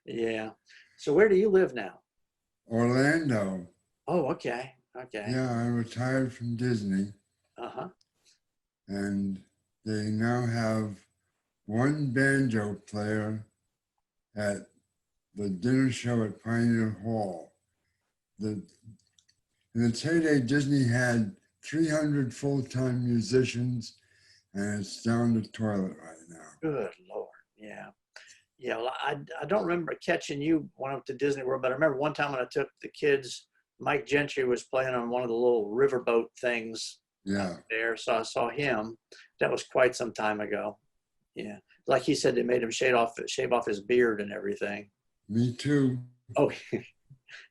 Yeah. So where do you live now? Orlando. Oh, okay. Okay. Yeah, I retired from Disney, Uh-huh. and they now have one banjo player at the dinner show at Pioneer Hall. The, in its heyday, Disney had 300 full-time musicians, and it's down the toilet right now. Good Lord. Yeah. Yeah. Well, I don't remember catching you when I went to Disney World, but I remember one time when I took the kids, Mike Gentry was playing on one of the little riverboat things Yeah, there. So I saw him. That was quite some time ago. Yeah. Like he said, they made him shave off his beard and everything. me too. Oh,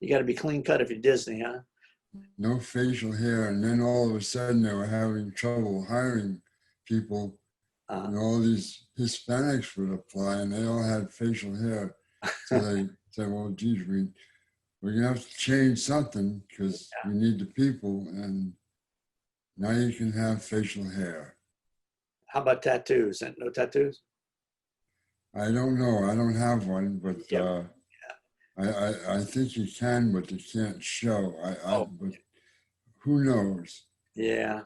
you got to be clean cut if you're Disney, huh? No facial hair, and then all of a sudden they were having trouble hiring people, Uh, and all these Hispanics would apply, and they all had facial hair. So they said, "Well, geez, we're gonna have to change something because we need the people." And now you can have facial hair. how about tattoos? No tattoos? I don't know. I don't have one, but Yep. I think you can, but you can't show. Oh, But who knows? yeah.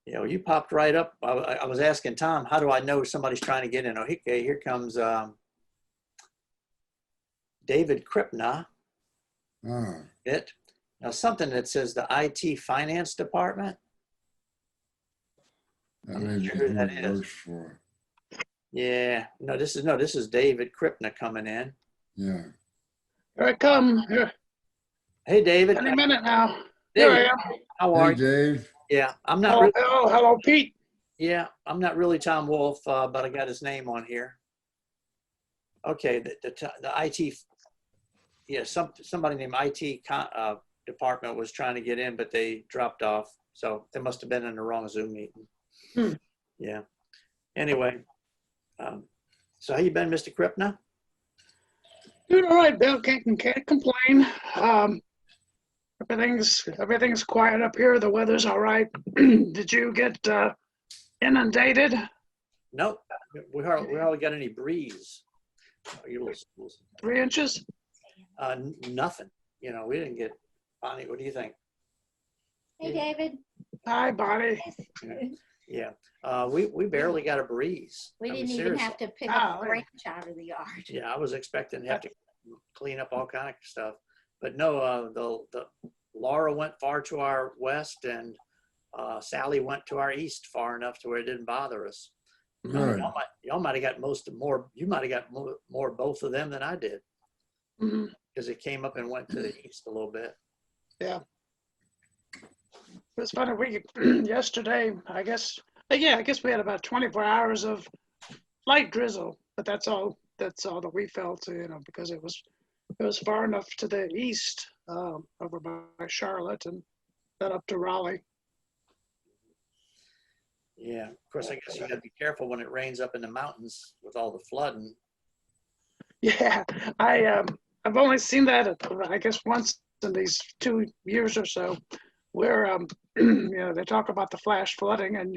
Yeah, well, you popped right up. I was asking Tom, how do I know somebody's trying to get in? Oh, okay, here comes David Kripna. Ah, It now something that says the IT finance department. that I'm may not be sure who who that it is. works for. Yeah, no, this is David Kripna coming in. Yeah. Here I come. Here, Hey, David. any minute now. There Here you I go. am. How are Hey, you? Dave. Yeah, I'm not Hello, really. hello, hello, Pete. Yeah, I'm not really Tom Wolf, but I got his name on here. Okay, the IT, yeah, somebody named IT department was trying to get in, but they dropped off. So they must have been in the wrong Zoom meeting. Hmm. Yeah. Anyway, um, so how you been, Mr. Kripna? Doing all right, Bill. Can't complain. Everything's quiet up here. The weather's all right. Did you get inundated? Nope, we hardly got any breeze. You little, 3 inches? nothing. You know, we didn't get. Bonnie, what do you think? Hey, Yeah. David. Hi, Bonnie. Yeah, we barely got a breeze. We I mean, didn't even seriously. have to pick Oh, up a yeah. branch out of the yard. Yeah, I was expecting to have to clean up all kind of stuff, but no. The Laura went far to our west, and Sally went to our east far enough to where it didn't bother us. Good. Y'all might have got more. You might have got more both of them than I did, Mhm. because it came up and went to the east a little bit. Yeah. It was funny. We yesterday, I guess. Yeah, I guess we had about 24 hours of light drizzle, but that's all. That's all that we felt, because it was far enough to the east, over by Charlotte, and then up to Raleigh. Yeah, of course. I guess you got to be careful when it rains up in the mountains with all the flooding. Yeah, I've only seen that I guess once in these 2 years or so, where they talk about the flash flooding, and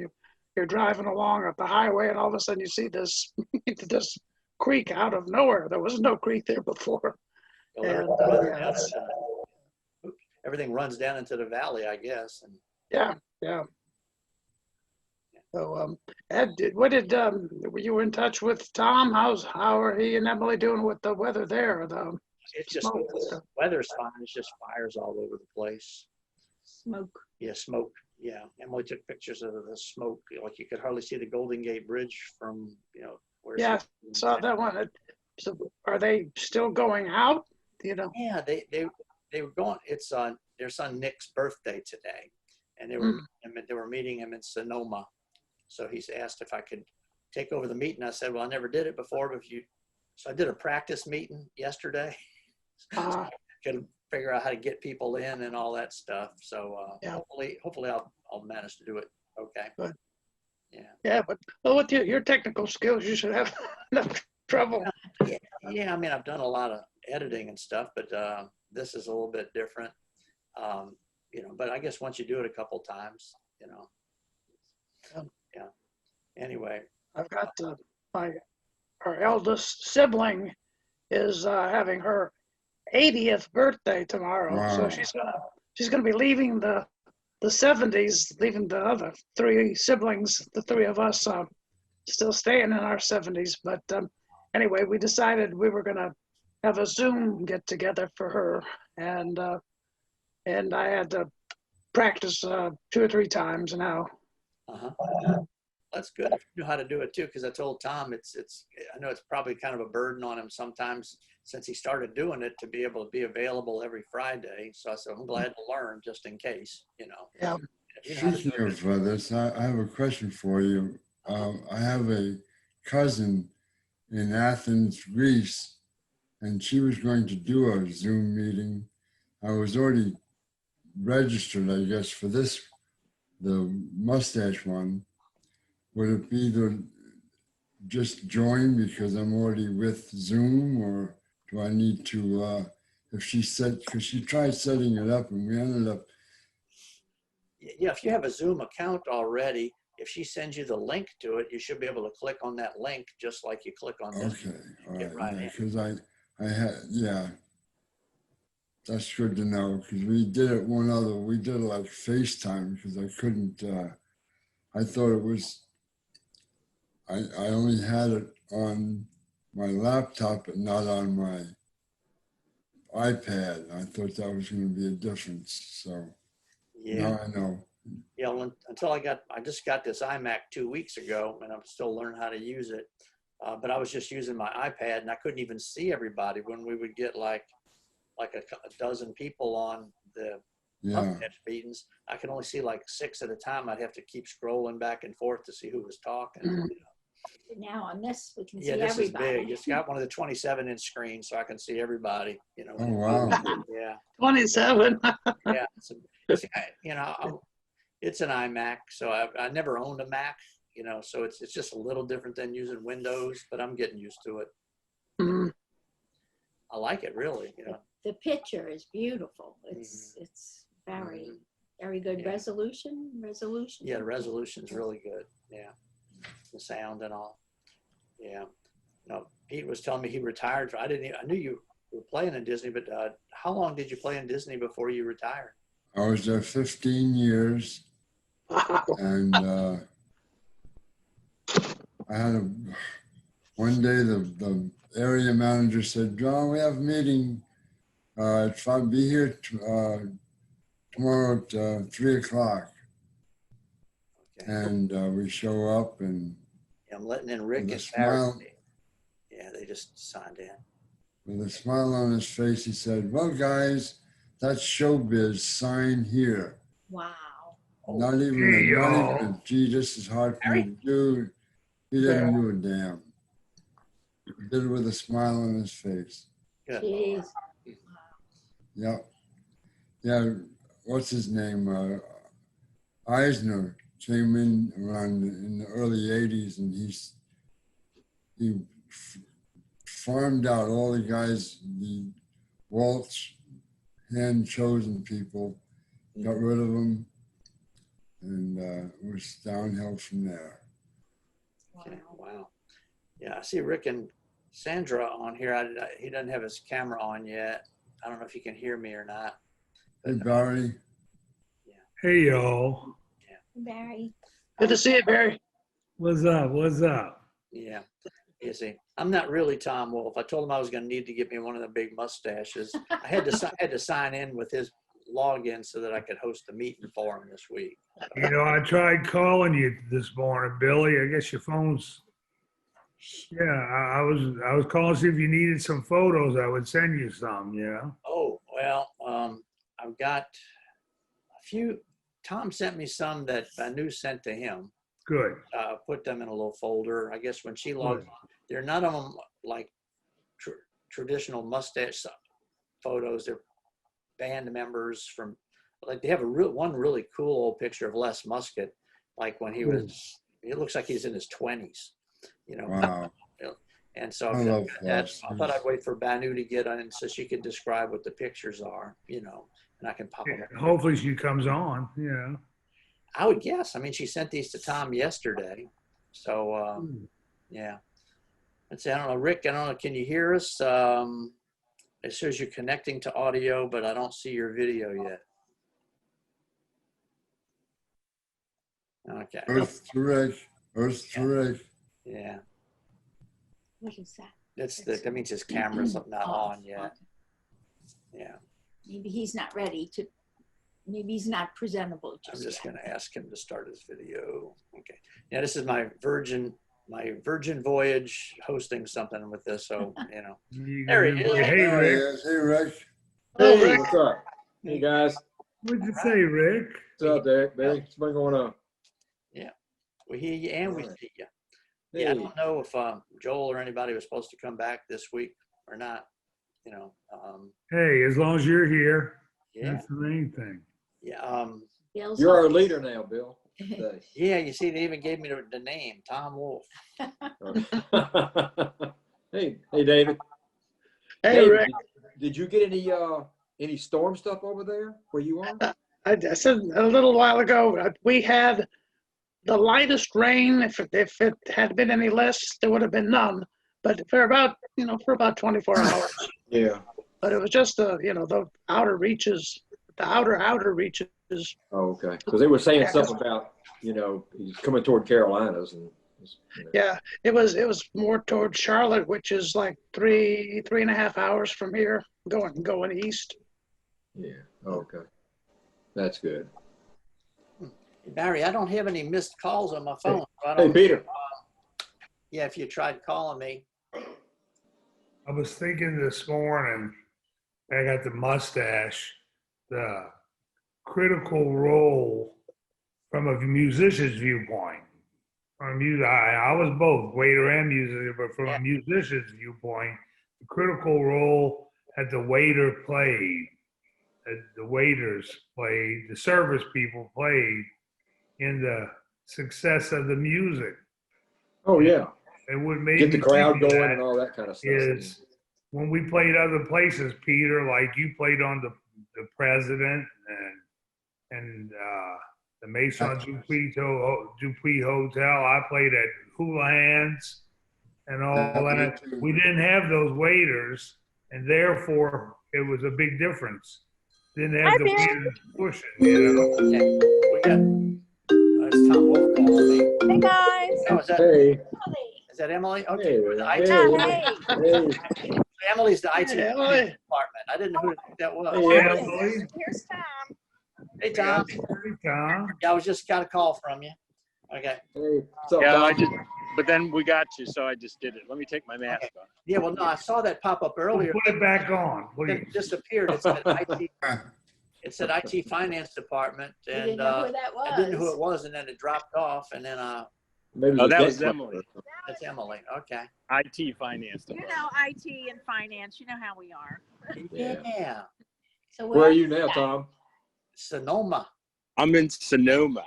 you're driving along up the highway, and all of a sudden you see this this creek out of nowhere. There was no creek there before. Well, And everything runs down into the valley, I guess. And yeah. So Ed, were you in touch with Tom? How are he and Emily doing with the weather there? it's just Smoke. weather's fine. It's just fires all over the place. Smoke. Yeah, smoke. Yeah, Emily took pictures of the smoke. Like you could hardly see the Golden Gate Bridge from where. Yeah, saw that one. So are they still going out? Yeah, they were going. It's their son Nick's birthday today, and they were meeting him in Sonoma. So he's asked if I could take over the meeting. I said, well, I never did it before, but so I did a practice meeting yesterday. Could figure out how to get people in and all that stuff. So Yeah. hopefully I'll manage to do it. Okay. Good. Yeah. Yeah, but with your technical skills, you should have enough trouble. Yeah. I mean, I've done a lot of editing and stuff, but this is a little bit different. But I guess once you do it a couple times, Yeah. Yeah. Anyway. I've got my our eldest sibling is having her 80th birthday tomorrow. Wow. So she's gonna be leaving the 70s, leaving the other three siblings, the three of us, still staying in our 70s. But anyway, we decided we were gonna have a Zoom get together for her, and I had to practice 2 or 3 times now. Uh-huh. That's good if you know how to do it too, because I told Tom it's I know it's probably kind of a burden on him sometimes since he started doing it to be able to be available every Friday. So I said, I'm glad to learn just in case, you know. Yeah. If you know how to do Speaking it, of this, I have a question for you. I have a cousin in Athens, Greece, and she was going to do a Zoom meeting. I was already registered, I guess, for the mustache one. Would it be to just join because I'm already with Zoom, or do I need to, if she said, because she tried setting it up and we ended up, yeah, if you have a Zoom account already, if she sends you the link to it, you should be able to click on that link just like you click on this. okay, all Get right, right in. because I had, yeah, that's good to know, because we did it we did it like FaceTime because I couldn't, I thought it was, I only had it on my laptop, but not on my iPad. I thought that was going to be a difference. So Yeah. now I know. Yeah, well, until I just got this iMac 2 weeks ago, and I'm still learning how to use it. But I was just using my iPad, and I couldn't even see everybody when we would get like a dozen people on the Yeah. mustache meetings. I could only see like 6 at a time. I'd have to keep scrolling back and forth to see who was talking. Mhm. Now on this, we can Yeah, see this everybody. is big. It's got one of the 27-inch screens, so I can see everybody. You know. Oh, wow. Yeah, 27. yeah. You know, it's an iMac, so I never owned a Mac. You know, so it's just a little different than using Windows, but I'm getting used to it. Mhm. I like it really. You know. The picture is beautiful. It's very, very good Yeah. resolution. Yeah, the resolution's really good. Yeah, the sound and all. Yeah. No, Pete was telling me he retired. I knew you were playing in Disney, but how long did you play in Disney before you retired? I was there 15 years, and I had one day the area manager said, John, we have a meeting. Be here tomorrow at 3 o'clock. Okay. And we show up, and I'm letting in Rick with a and Barry. smile, Yeah, they just signed in. with a smile on his face, he said, well, guys, that's showbiz, sign here. Wow. Not even, gee, this is hard for me to do. He didn't do a damn. He did it with a smile on his face. Good Jeez. Lord. Yep. Yeah, what's his name? Eisner came in around in the early 80s, and he farmed out all the guys, the Waltz hand-chosen people, got rid of them, and it was downhill from there. Okay. Wow. Yeah, I see Rick and Sandra on here. He doesn't have his camera on yet. I don't know if you can hear me or not. Hey, Barry. Hey, y'all. Barry. Good to see you, Barry. What's up? What's up? Yeah. You see, I'm not really Tom Wolf. I told him I was going to need to get me one of the big mustaches. I had to sign in with his login so that I could host a meeting for him this week. You know, I tried calling you this morning, Billy. I guess your phone's. Yeah, I was calling to see if you needed some photos. I would send you some. Yeah. Oh, well, I've got a few. Tom sent me some that I knew sent to him. Good. Put them in a little folder. I guess when she logged, they're none of them like traditional mustache photos. They're band members from, like they have one really cool old picture of Les Muscat, like when he was, it looks like he's in his 20s, you know. Wow. And so I love that, Les. I thought I'd wait for Banu to get on so she could describe what the pictures are, you know, and I can pop them. Hopefully she comes on. Yeah. I would guess. I mean, she sent these to Tom yesterday. So, yeah. Let's see, I don't know, Rick, I don't know, can you hear us? It shows you're connecting to audio, but I don't see your video yet. Okay. Earth to Rick. Earth to Rick. Yeah, What is that? that means his camera's not Oh, on yet. Yeah, Maybe he's not ready to, maybe he's not presentable I'm just just yet. gonna ask him to start his video. Okay. Yeah, this is my Virgin voyage hosting something with this, so, you know. There he is. Hey, There he Rick. is. Hey, Rick. Oh, Hey, Rick. what's up? Hey guys, What'd you say, Rick? what's up, Derek? Barry, what's been going on? We hear you and we Alright. see you. Yeah, I Hey, don't know if Joel or anybody was supposed to come back this week or not, you know. Hey, as long as you're here, Yeah, that's the main thing. yeah, Bill's you're our home. leader now, Bill. Today. yeah, you see, they even gave me the name, Tom Wolf. Hey, David. Hey, David, Rick. did you get any storm stuff over there where you are? I said a little while ago, we had the lightest rain. If it had been any less, there would have been none. But for about 24 hours. Yeah. But it was just the outer reaches, the outer reaches. Oh, okay. Because they were saying something about he's coming toward Carolinas and. Yeah, it was more toward Charlotte, which is like 3.5 hours from here, going east. Yeah. Oh, okay. That's good. Barry, I don't have any missed calls on my phone. So I Hey, don't, Peter. yeah, if you tried calling me. I was thinking this morning, I got the mustache, the critical role from a musician's viewpoint. I was both waiter and musician, but from a musician's viewpoint, the critical role that the waiter played, that the waiters played, the service people played in the success of the music. Oh, yeah. And what made Get the me crowd think of going that and all that kind of stuff. is when we played other places, Peter, like you played on the President and the Maison Dupuis Hotel. I played at Houlihan's and all that. We didn't have those waiters, and therefore it was a big difference. Didn't have the waiters pushing, Okay, we got, it's Tom Wolf calling me. Hey guys. Oh, is Hey. that Emily? Okay, Hey, the hey, IT. Hey. Emily's the IT Hey, Emily. department. I didn't know who that was. Hey, yeah. Emily. Here's Tom. Hey, Tom. Hey, Tom. Yeah, I was just got a call from you. Okay. Hey, what's up, Yeah, Tom? but then we got you, so I just did it. Let me take my mask off. Yeah, well, no, I saw that pop up earlier. Put it back on, Then please. it disappeared. It said IT. It said IT finance department, You and didn't know who that was. I didn't know who it was, and then it dropped off, and then Maybe Oh, the that was debt Emily. it's Emily. Okay. IT finance. You know IT and finance. You know how we are. Yeah. Yeah. So Where are you is now, that? Tom? Sonoma. I'm in Sonoma.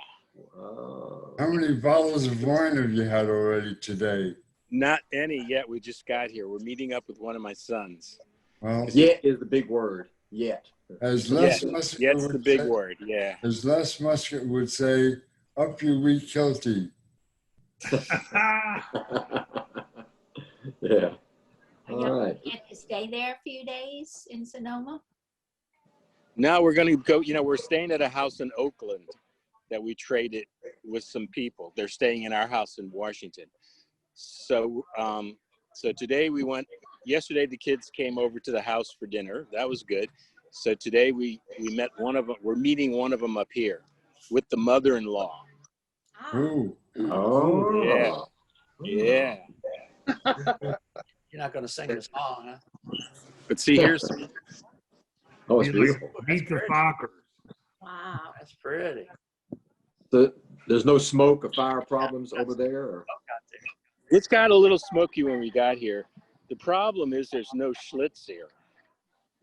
How many bottles of wine have you had already today? Not any yet. We just got here. We're meeting up with one of my sons. Well, Yet is the big word. Yet. as Les Yeah, Muscat that's the would big say, word. Yeah. as Les Muscat would say, up you weak kilty. Yeah. Are All you right. planning to stay there a few days in Sonoma? Now we're going to go, we're staying at a house in Oakland that we traded with some people. They're staying in our house in Washington. So, so today yesterday the kids came over to the house for dinner. That was good. So today we met one of them. We're meeting one of them up here with the mother-in-law. Ah, Ooh. Oh. Yeah. Yeah. You're not going to sing the song, huh? But see, here's Oh, it's Be like- beautiful. Beat the Fockers. wow. That's pretty. There's no smoke or fire problems over there? Or? it's got a little smoky when we got here. The problem is there's no Schlitz here.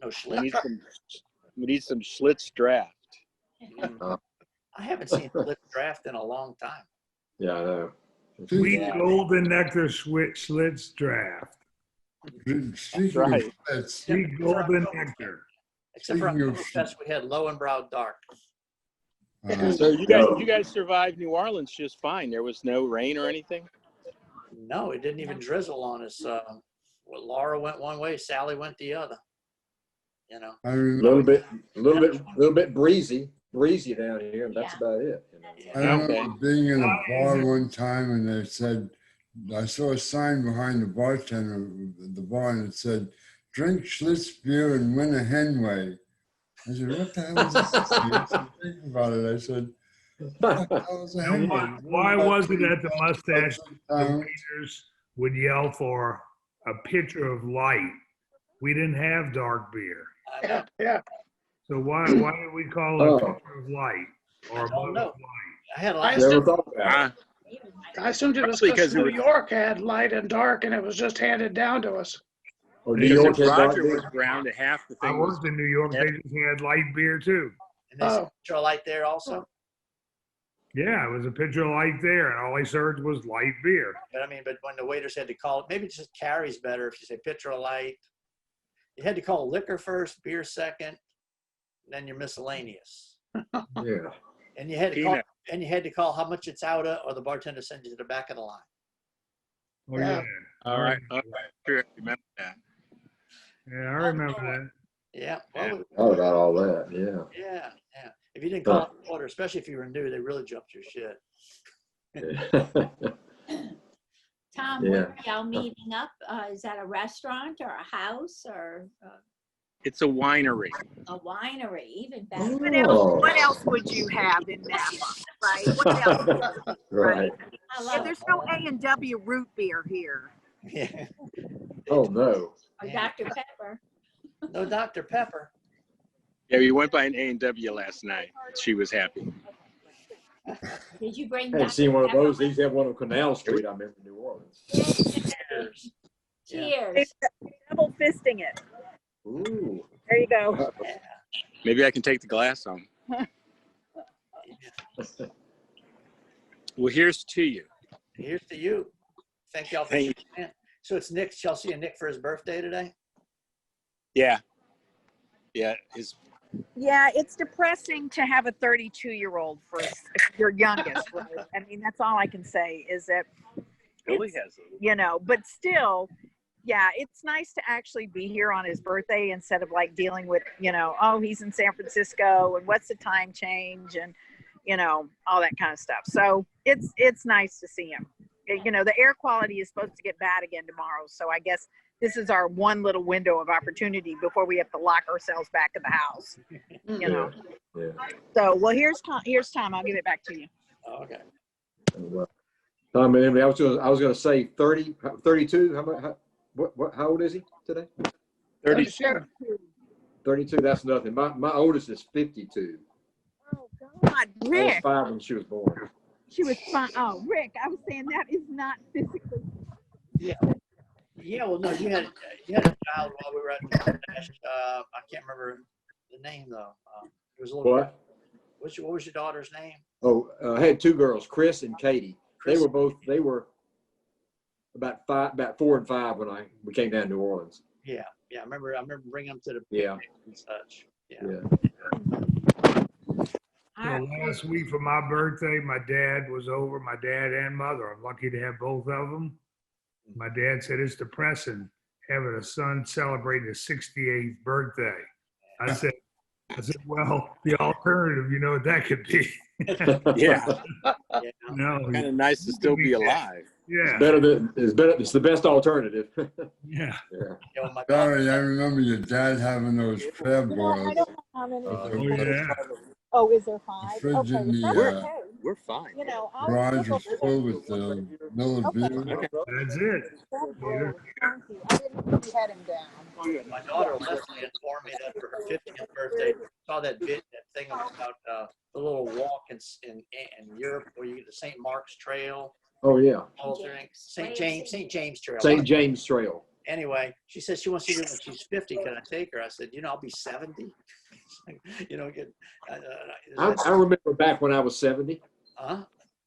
No We Schlitz. need some Schlitz draft. I haven't seen Schlitz draft in a long time. Yeah, I know. Sweet Yeah. golden nectar Schlitz draft. Speaking right. of pets, Sweet golden nectar. Except for Speaking of Oktoberfest, we had Lowenbrow Dark. So you guys survived New Orleans just fine. There was no rain or anything. No, it didn't even drizzle on us. Well, Laura went one way, Sally went the other. You know. I A remember, little bit breezy down here, and that's Yeah. about it. You know? Yeah. I remember Okay. being in a bar one time and they said, I saw a sign behind the bartender at the bar and it said, drink Schlitz beer and win a Henway. I said, what the hell is this? I said, think about it. I said, what the hell is a Now, Henway? why was it that the mustache, the Um, waiters would yell for a pitcher of light? We didn't have dark beer. I know. Yeah. So why did we call it a Oh. pitcher of light or a I don't mug know. of light? I had a I lot. Never thought about Ah, I assumed it was Probably because 'cause it New was- York had light and dark and it was just handed down to us. it. Or New Because York because had dark Roger beer. was around, half the I thing was. worked in New York. Yeah. They just had light beer too. And they said, Oh. "Picture a light there also." Yeah, it was a pitcher of light there, and all I served was light beer. But I mean, but when the waiters had to call it, maybe it just carries better if you say pitcher of light. You had to call liquor first, beer second, then your miscellaneous. Yeah. And you had to call, Peanut. and you had to call how much it's out of, or the bartender sends you to the back of the line. Oh Yeah. yeah. All right. Sure, remember that. Yeah, I remember that. Yeah. Well, Thought about all that. Yeah. yeah. If you didn't call it order, especially if you were new, they really jumped your shit. Tom, Yeah. where are y'all meeting up? Is that a restaurant or a house or It's a winery. a winery? Even better. Oh. What else would you have in Napa, right? What else? Right. I Yeah, love it. there's no A&W root beer here. Yeah. Oh no. Or Dr. Pepper. No Dr. Pepper. Yeah, we went by an A&W last night. She was happy. Did you bring I hadn't Dr. seen one of Pepper those. They with used to have one on Canal Street. I remember in New Orleans. Cheers. Cheers. Double fisting it. Ooh. There you go. Maybe I can take the glass home. Well, here's to you. Here's to you. Thank y'all for Thank you. tuning in. So it's Nick, Chelsea and Nick for his birthday today? Yeah. Yeah. Yeah, it's depressing to have a 32-year-old for your youngest, right? I mean, that's all I can say is that, Billy has a you know, but still, yeah, it's nice to actually be here on his birthday instead of like dealing with, you know, oh, he's in San Francisco and what's the time change and, you know, all that kind of stuff. So it's nice to see him. You know, the air quality is supposed to get bad again tomorrow. So I guess this is our one little window of opportunity before we have to lock ourselves back in the house, you know. Yeah. So, well, here's Tom. I'll give it back to you. Okay. Well, Tom, I was gonna say 30, 32. How old is he today? 32. 32. That's nothing. My oldest is 52. Oh God, I was Rick, 5 when she was born. she was fine. Oh, Rick, I was saying that is not physically. Yeah. Yeah, well, no, you had a child while we were at the Nash. I can't remember the name though. It was a little. What? What was your daughter's name? Oh, I had 2 girls, Chris and Katie. They Chris. were about 4 and 5 when we came down to New Orleans. Yeah, I remember bringing them to the Yeah. picnic and such. Yeah. So last week for my birthday, my dad was over, my dad and mother. I'm lucky to have both of them. My dad said it's depressing having a son celebrating his 68th birthday. I said, well, the alternative, you know what that could be. Yeah. Yeah. No, Kind of nice to still be alive. yeah, It's the best alternative. yeah. You know, my daughter, Sorry, I remember your dad having those crab boils. know how many. Uh, Oh, yeah. Oh, is there The 5? fridge in the okay. We're fine. You know, I'll garage go was for full with the Miller Beer. That's it. that. Thank you. I didn't know you had him down. my daughter Leslie informed me that for her 50th birthday, saw that thing about the little walk in Europe where you get the St. Mark's Trail, Oh yeah. St. James Trail. St. James Trail. Anyway, she says she wants to do it when she's 50. Can I take her? I said, you know, I'll be 70. You know, I remember back when I was 70.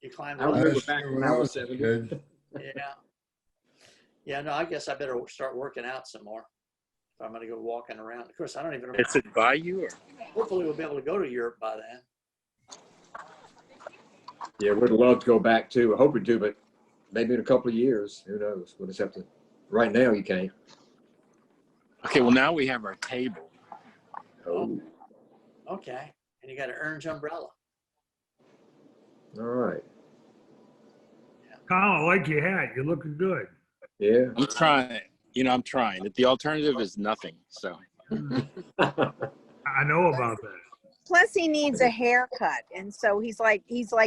you climbed I up. remember Last back year when I was 70. kid. Yeah, no, I guess I better start working out some more if I'm going to go walking around. Of course, I don't even know. Is it by you or? Hopefully, we'll be able to go to Europe by then. Yeah, we'd love to go back too. I hope we do, but maybe in a couple of years, who knows? We'll just have to, right now you can't. Okay, well, now we have our table. Oh, Okay. And you got an orange umbrella. all right. Kyle, I like your hat. You're looking good. Yeah. I'm trying. I'm trying. The alternative is nothing. So I know about that. Plus he needs a haircut, and so he's like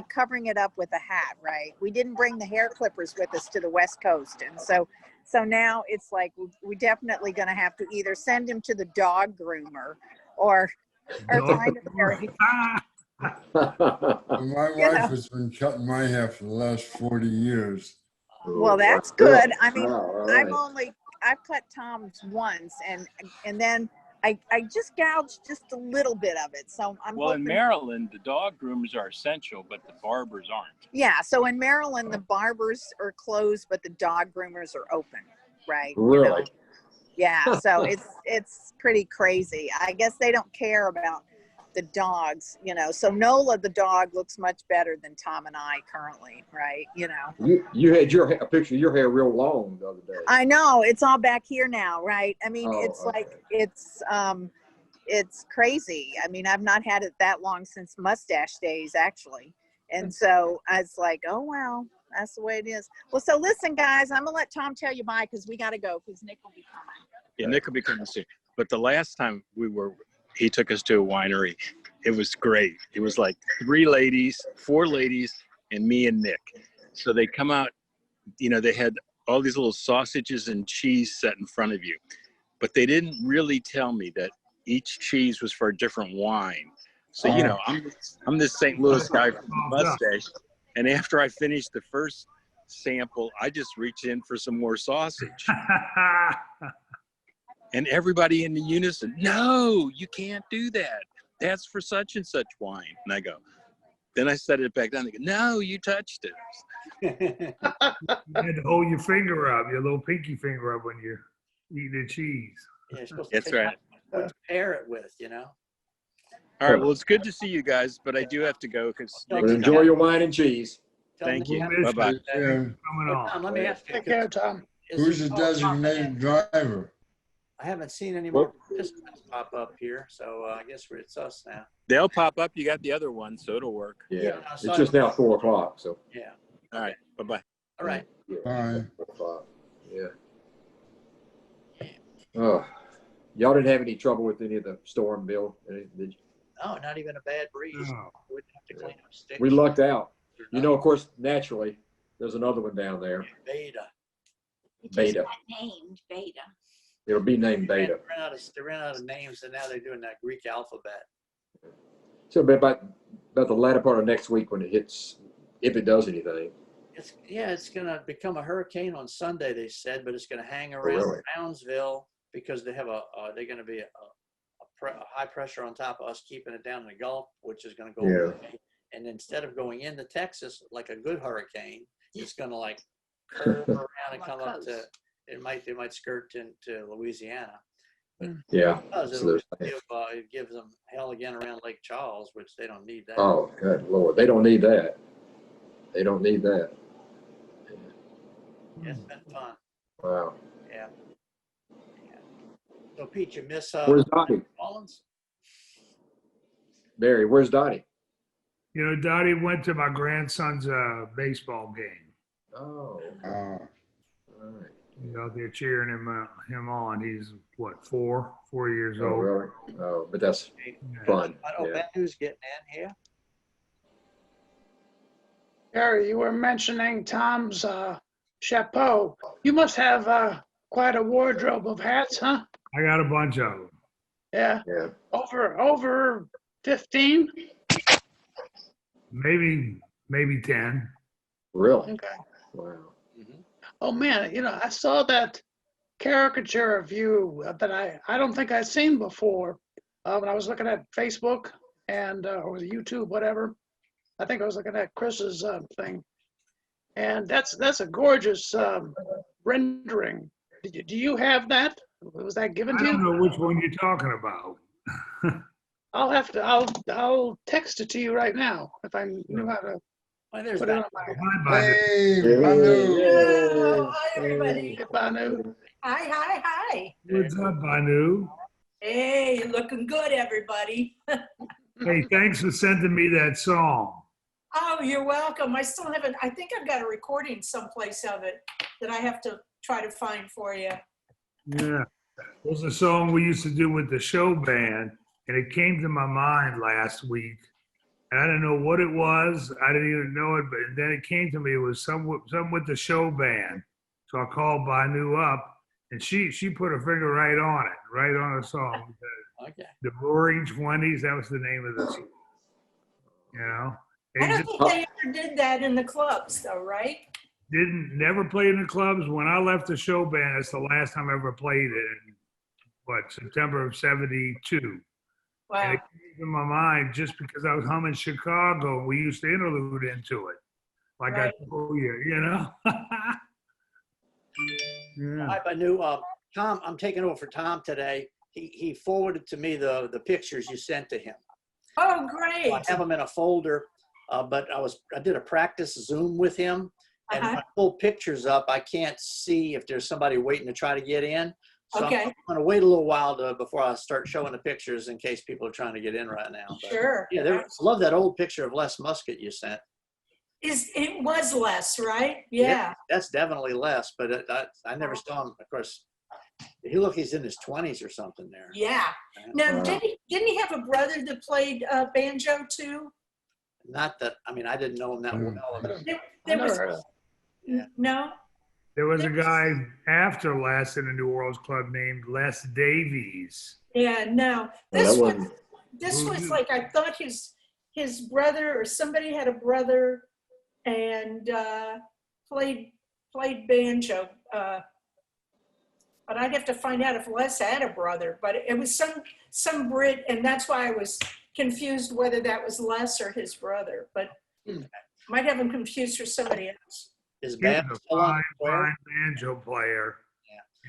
covering it up with a hat, right? We didn't bring the hair clippers with us to the West Coast, and so now it's like we definitely going to have to either send him to the dog groomer or find a hair. My wife has been cutting my hair for the last 40 years. Well, that's good. I mean, Wow, all right. I've cut Tom's once, and then I just gouged just a little bit of it. So I'm well, in hoping, Maryland, the dog groomers are essential, but the barbers aren't. yeah. So in Maryland, the barbers are closed, but the dog groomers are open, right? Really? Yeah. So it's pretty crazy. I guess they don't care about the dogs, So Nola, the dog, looks much better than Tom and I currently, right? You had a picture of your hair real long the other day. I know, it's all back here now, right? I mean, Oh, it's okay. like it's crazy. I mean, I've not had it that long since mustache days, actually. And so I was like, oh well, that's the way it is. Well, so listen, guys, I'm gonna let Tom tell you bye because we gotta go because Nick will be coming. Yeah, Nick will be coming soon. But the last time he took us to a winery. It was great. It was like 4 ladies, and me and Nick. So they come out, they had all these little sausages and cheese set in front of you. But they didn't really tell me that each cheese was for a different wine. So, I'm this St. Louis guy from the mustache. And after I finished the first sample, I just reached in for some more sausage. And everybody in the unison, no, you can't do that. That's for such and such wine. And I go, then I set it back down. They go, no, you touched it. You had to hold your finger up, your little pinky finger up when you're eating the cheese. Yeah, you're supposed That's to right. what to pair it with, All right. Well, it's good to see you guys, but I do have to go because. But enjoy your wine and cheese. Thank Nick you. We'll miss Bye-bye. you. Yeah. Coming Tom, on. let me ask you. Take care, Tom. Who's the designated driver? I haven't seen any more participants pop up here, so I guess it's us now. They'll pop up. You got the other one, so it'll work. Yeah. I It's saw just it. now 4 o'clock, so. Yeah. All right. Bye-bye. All right. Bye. 4 o'clock. Yeah. Oh, y'all didn't have any trouble with any of the storm, Bill? Did you? No, not even a bad breeze. Oh. Wouldn't have to clean up sticks. We lucked out. Of course, naturally, there's another one down there. Beta. It just Beta. got named Beta. It'll be named Beta. They ran out of names, and now they're doing that Greek alphabet. So about the latter part of next week when it hits, if it does anything. It's going to become a hurricane on Sunday, they said, but it's going to hang around really? Brownsville because they're going to be a high pressure on top of us, keeping it down in the Gulf, which is going to go away. And instead of going into Texas like a good hurricane, it's going to like curve around and come up to. They might skirt into Louisiana. But Yeah. it gives them hell again around Lake Charles, which they don't need that. Oh, good Lord. They don't need that. They don't need that. Yeah, it's been fun. Wow. Yeah. So Pete, you miss Where's Dottie? Collins? Barry, where's Dottie? Dottie went to my grandson's baseball game. Oh. Uh, All right. He's out there cheering him on. He's what, 4 years Oh, old. really? Oh, but that's Yeah. fun. Oh, Yeah. Ben, who's getting in here? Gary, you were mentioning Tom's chapeau. You must have quite a wardrobe of hats, huh? I got a bunch of them. Yeah. Yeah. Over 15? Maybe 10. Really? Okay. Wow. Oh man, I saw that caricature of you that I don't think I'd seen before when I was looking at Facebook and or YouTube, whatever. I think I was looking at Chris's thing, and that's a gorgeous rendering. Do you have that? Was that given I to don't you? know which one you're talking about. I'll text it to you right now if I knew how to Well, there's Put it that. on my, Hi, Banu. Hey, Yeah. Banu. Hello. Hi, everybody. if I knew. Hi, hi, hi. What's up, Banu? Hey, looking good, everybody. Hey, thanks for sending me that song. Oh, you're welcome. I still haven't, I think I've got a recording someplace of it that I have to try to find for you. Yeah. It was a song we used to do with the show band, and it came to my mind last week. And I didn't know what it was. I didn't even know it, but then it came to me. It was some with the show band. So I called Banu up, and she put her finger right on it, right on the song. Okay. The Roaring Twenties. That was the name of the song. You know, I and he don't just think they ever did that in the clubs though, right? never played in the clubs. When I left the show band, that's the last time I ever played it. In, September of '72. And Wow. it came to my mind just because I was humming Chicago and we used to interlude into it. Like Right. I told you, you know? Yeah. Hi, Banu. Tom, I'm taking over for Tom today. He forwarded to me the pictures you sent to him. Oh, great. I have them in a folder, but I did a practice Zoom with him, and if Uh-huh. I pull pictures up, I can't see if there's somebody waiting to try to get in. So Okay. I'm going to wait a little while before I start showing the pictures in case people are trying to get in right now. But, Sure. yeah, I love that old picture of Les Muscat you sent. It was less, right? Yeah. That's definitely Les, but I never saw him. Of course, he's in his 20s or something there. Yeah. Now, Wow. didn't he have a brother that played banjo too? Not that, I mean, I didn't know him that well. I There never was heard of Yeah. no. There was a guy after Les in the New Orleans club named Les Davies. Yeah, no. Well, This Who was knew? like I thought his brother or somebody had a brother and played banjo. But I'd have to find out if Les had a brother. But it was some Brit, and that's why I was confused whether that was Les or his brother. But might have him confused for somebody else. Is He Bab was a still on fine, the square? fine banjo player.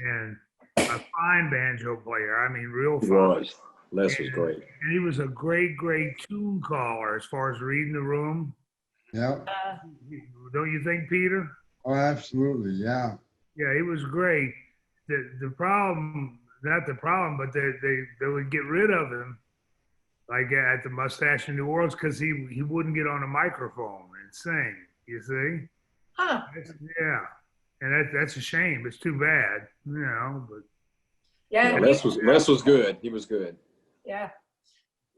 And a fine banjo player. I mean, real He fine. was. Les was great. And he was a great tune caller as far as reading the room. Yep. Don't you think, Peter? Oh, absolutely. Yeah. Yeah, he was great. The problem, not the problem, but they would get rid of him, like at the Mustache in New Orleans, because he wouldn't get on a microphone and sing. You see? Huh. Yeah, and that's a shame. It's too bad, you know. But Yeah. Yeah, Les was good. He was good. Yeah.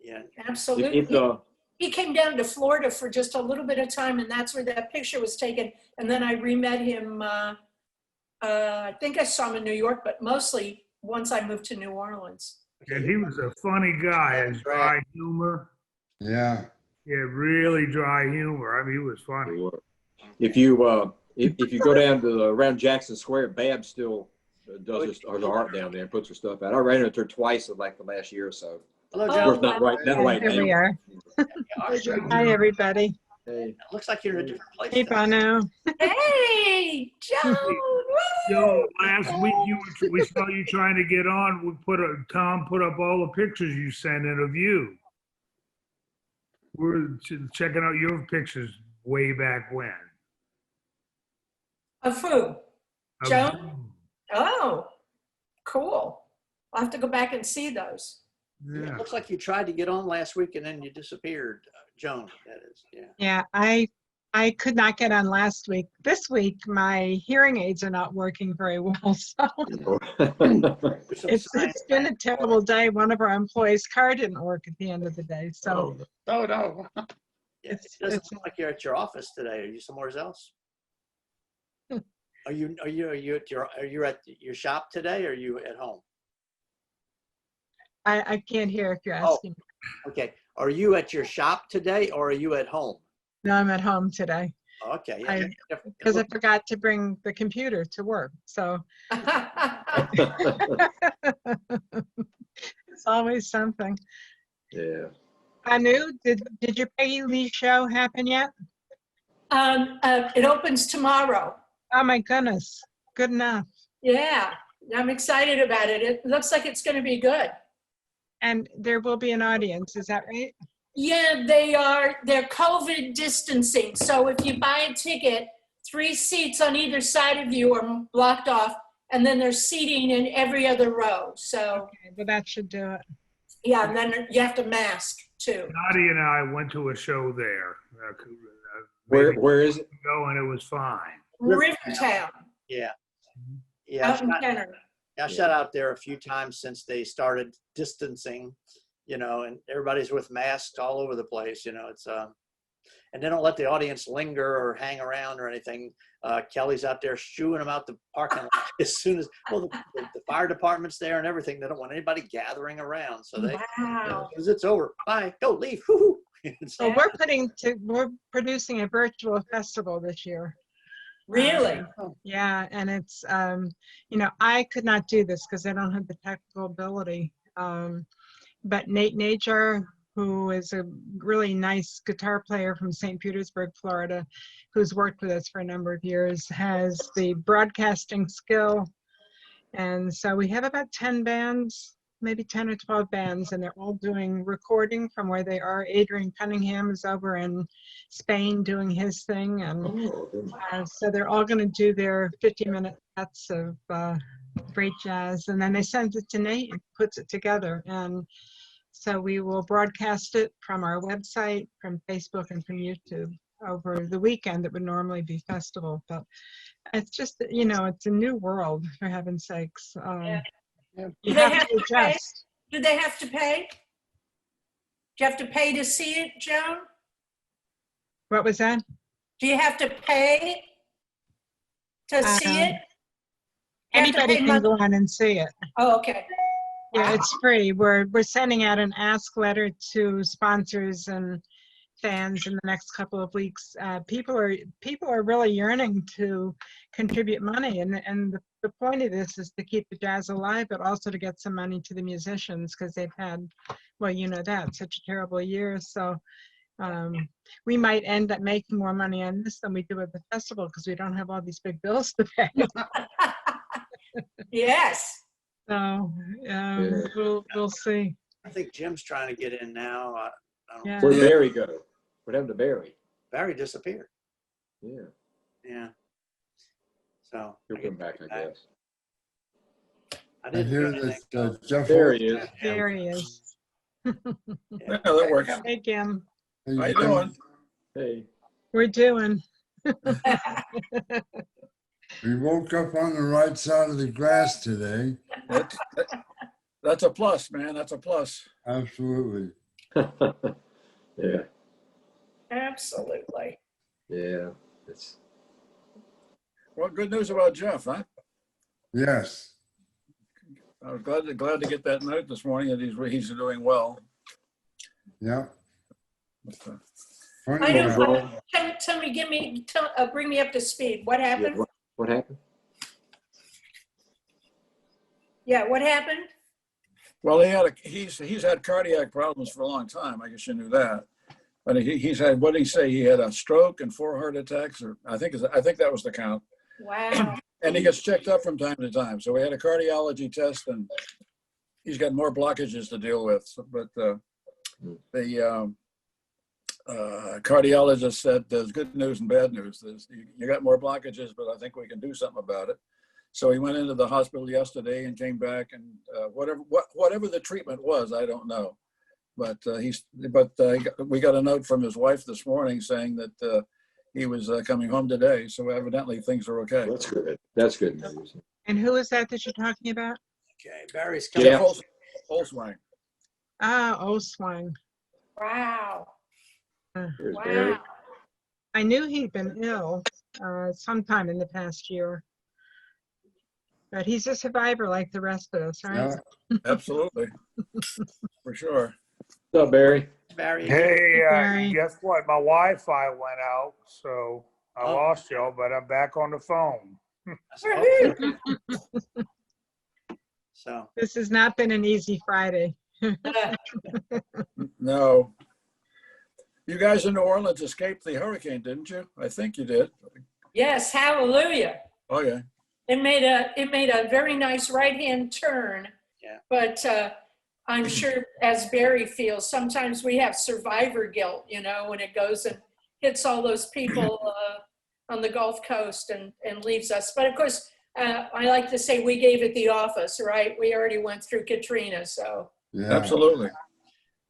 Yeah. Absolutely. If He came down to Florida for just a little bit of time, and that's where that picture was taken. And then I re-met him. I think I saw him in New York, but mostly once I moved to New Orleans. and he was a funny guy. His dry humor. Yeah. Yeah, really dry humor. I mean, he was funny. if you go down to around Jackson Square, Bab still does her art down there and puts her stuff out. I ran into her twice in like the last year or so. Hello, Of John. course, not right Here we now. are. Hi, everybody. Hey. It looks like you're in a different place. Hey, today. Banu. Hey, Joan! Yo, last week we saw you trying to get on. Tom put up all the pictures you sent in of you. We're checking out your pictures way back when. Of who? Of Joan? Oh, cool. I'll have to go back and see those. It Yeah. looks like you tried to get on last week and then you disappeared, Joan, that is, yeah. Yeah, I could not get on last week. This week, my hearing aids are not working very well, so There's some it's science been a behind it. terrible day. One of our employees' car didn't work at the end of the day, so Oh, no. Yeah, it it's- doesn't it's- look like you're at your office today. Are you somewhere else? Are you at your shop today or are you at home? I can't hear if you're Oh. asking. Okay. Are you at your shop today or are you at home? No, I'm at home today Okay. Yeah, because I forgot to bring the computer to work, so it's always something. Yeah. Anu, did your Peggy Lee show happen yet? It opens tomorrow. Oh my goodness, good enough. Yeah, I'm excited about it. It looks like it's going to be good. And there will be an audience, is that right? Yeah, they're COVID distancing. So if you buy a ticket, 3 seats on either side of you are blocked off, and then there's seating in every other row. So Okay, but that should do it. yeah, and then you have to mask too. Nadia and I went to a show there. Where is it? Go and it was fine. Rivertown, Yeah. Yeah. out in Kenner. I shot out there a few times since they started distancing, and everybody's with masks all over the place. It's and they don't let the audience linger or hang around or anything. Kelly's out there shooing them out the parking lot as soon as, the fire department's there and everything. They don't want anybody gathering around. So they, Wow. as it's over, bye, go, leave. Woo-hoo. So we're producing a virtual festival this year. Really? Yeah, and it's I could not do this because I don't have the technical ability. But Nate Nature, who is a really nice guitar player from St. Petersburg, Florida, who's worked with us for a number of years, has the broadcasting skill. And so we have about 10 bands, maybe 10 or 12 bands, and they're all doing recording from where they are. Adrian Cunningham is over in Spain doing his thing. And so they're all going to do their 50-minute sets of great jazz. And then they send it to Nate and puts it together. And so we will broadcast it from our website, from Facebook, and from YouTube over the weekend that would normally be festival. But it's just, it's a new world, for heaven's sakes. You have to adjust. Do they have to pay? Do you have to pay to see it, Joan? What was that? Do you have to pay to see it? You have to Anybody pay can go on and see it. Oh, okay. Yeah, it's free. We're sending out an ask letter to sponsors and fans in the next couple of weeks. People are really yearning to contribute money, and the point of this is to keep the jazz alive, but also to get some money to the musicians because they've had, such a terrible year. So we might end up making more money on this than we do at the festival because we don't have all these big bills to pay. Yes. So we'll see. I think Jim's trying to get in now. I don't know. Yeah. Where'd Barry go? What happened to Barry? Barry disappeared. Yeah. Yeah. So He'll come back, I guess. I I didn't hear do anything. that Jeff. There he is. There he is. Yeah, that works. Hey, Kim. How you doing? Hey. We're doing. We woke up on the right side of the grass today. That's a plus, man. That's a plus. Absolutely. Yeah. Absolutely. Yeah. It's Well, good news about Jeff, huh? Yes. I was glad to get that note this morning that he's doing well. Yeah. But, Funny I don't how- know. Bring me up to speed. What happened? Yeah, what happened? Yeah, what happened? well, he's had cardiac problems for a long time. I guess you knew that. But he's had, what did he say? He had a stroke and 4 heart attacks, or I think that was the count. Wow. And he gets checked up from time to time. So we had a cardiology test, and he's got more blockages to deal with. But the cardiologist said there's good news and bad news. You got more blockages, but I think we can do something about it. So he went into the hospital yesterday and came back, and whatever the treatment was, I don't know. But we got a note from his wife this morning saying that he was coming home today. So evidently things are okay. That's good. That's good news. And who is that you're talking about? Okay, Barry's coming. Yeah. Olswang. Oswang. Wow. Here's Barry. Wow. I knew he'd been ill sometime in the past year. But he's a survivor like the rest of us, right? Yeah. Absolutely. For sure. What's up, Barry? Barry. Hey, Barry. guess what? My Wi-Fi went out, so I Oh. lost y'all, but I'm back on the phone. So This has not been an easy Friday. No. You guys in New Orleans escaped the hurricane, didn't you? I think you did. Yes, hallelujah. Oh, yeah. It made a very nice right-hand turn. Yeah. But I'm sure as Barry feels, sometimes we have survivor guilt, you know, when it goes and hits all those people on the Gulf Coast and leaves us. But of course, I like to say we gave it the office, right? We already went through Katrina, so. Yeah. Absolutely.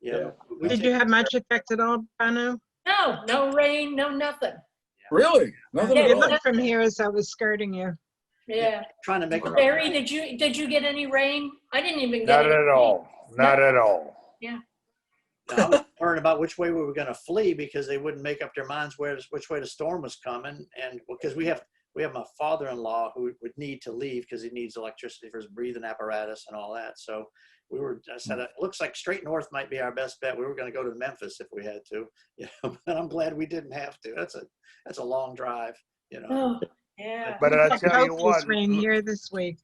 Yeah. Did you have much effect at all, Banu? No, no rain, no nothing. Really? Nothing Yeah, at It all? looked from here as I was skirting you. Yeah. Trying to make it. Barry, did you get any rain? I didn't even get Not any. at all. Not at all. I was worried about which way we were going to flee because they wouldn't make up their minds which way the storm was coming, and because we have my father-in-law who would need to leave because he needs electricity for his breathing apparatus and all that. So I said, it looks like straight north might be our best bet. We were going to go to Memphis if we had to, but I'm glad we didn't have to. That's a long drive, Oh, yeah. But I tell you Copious what, rain here this week.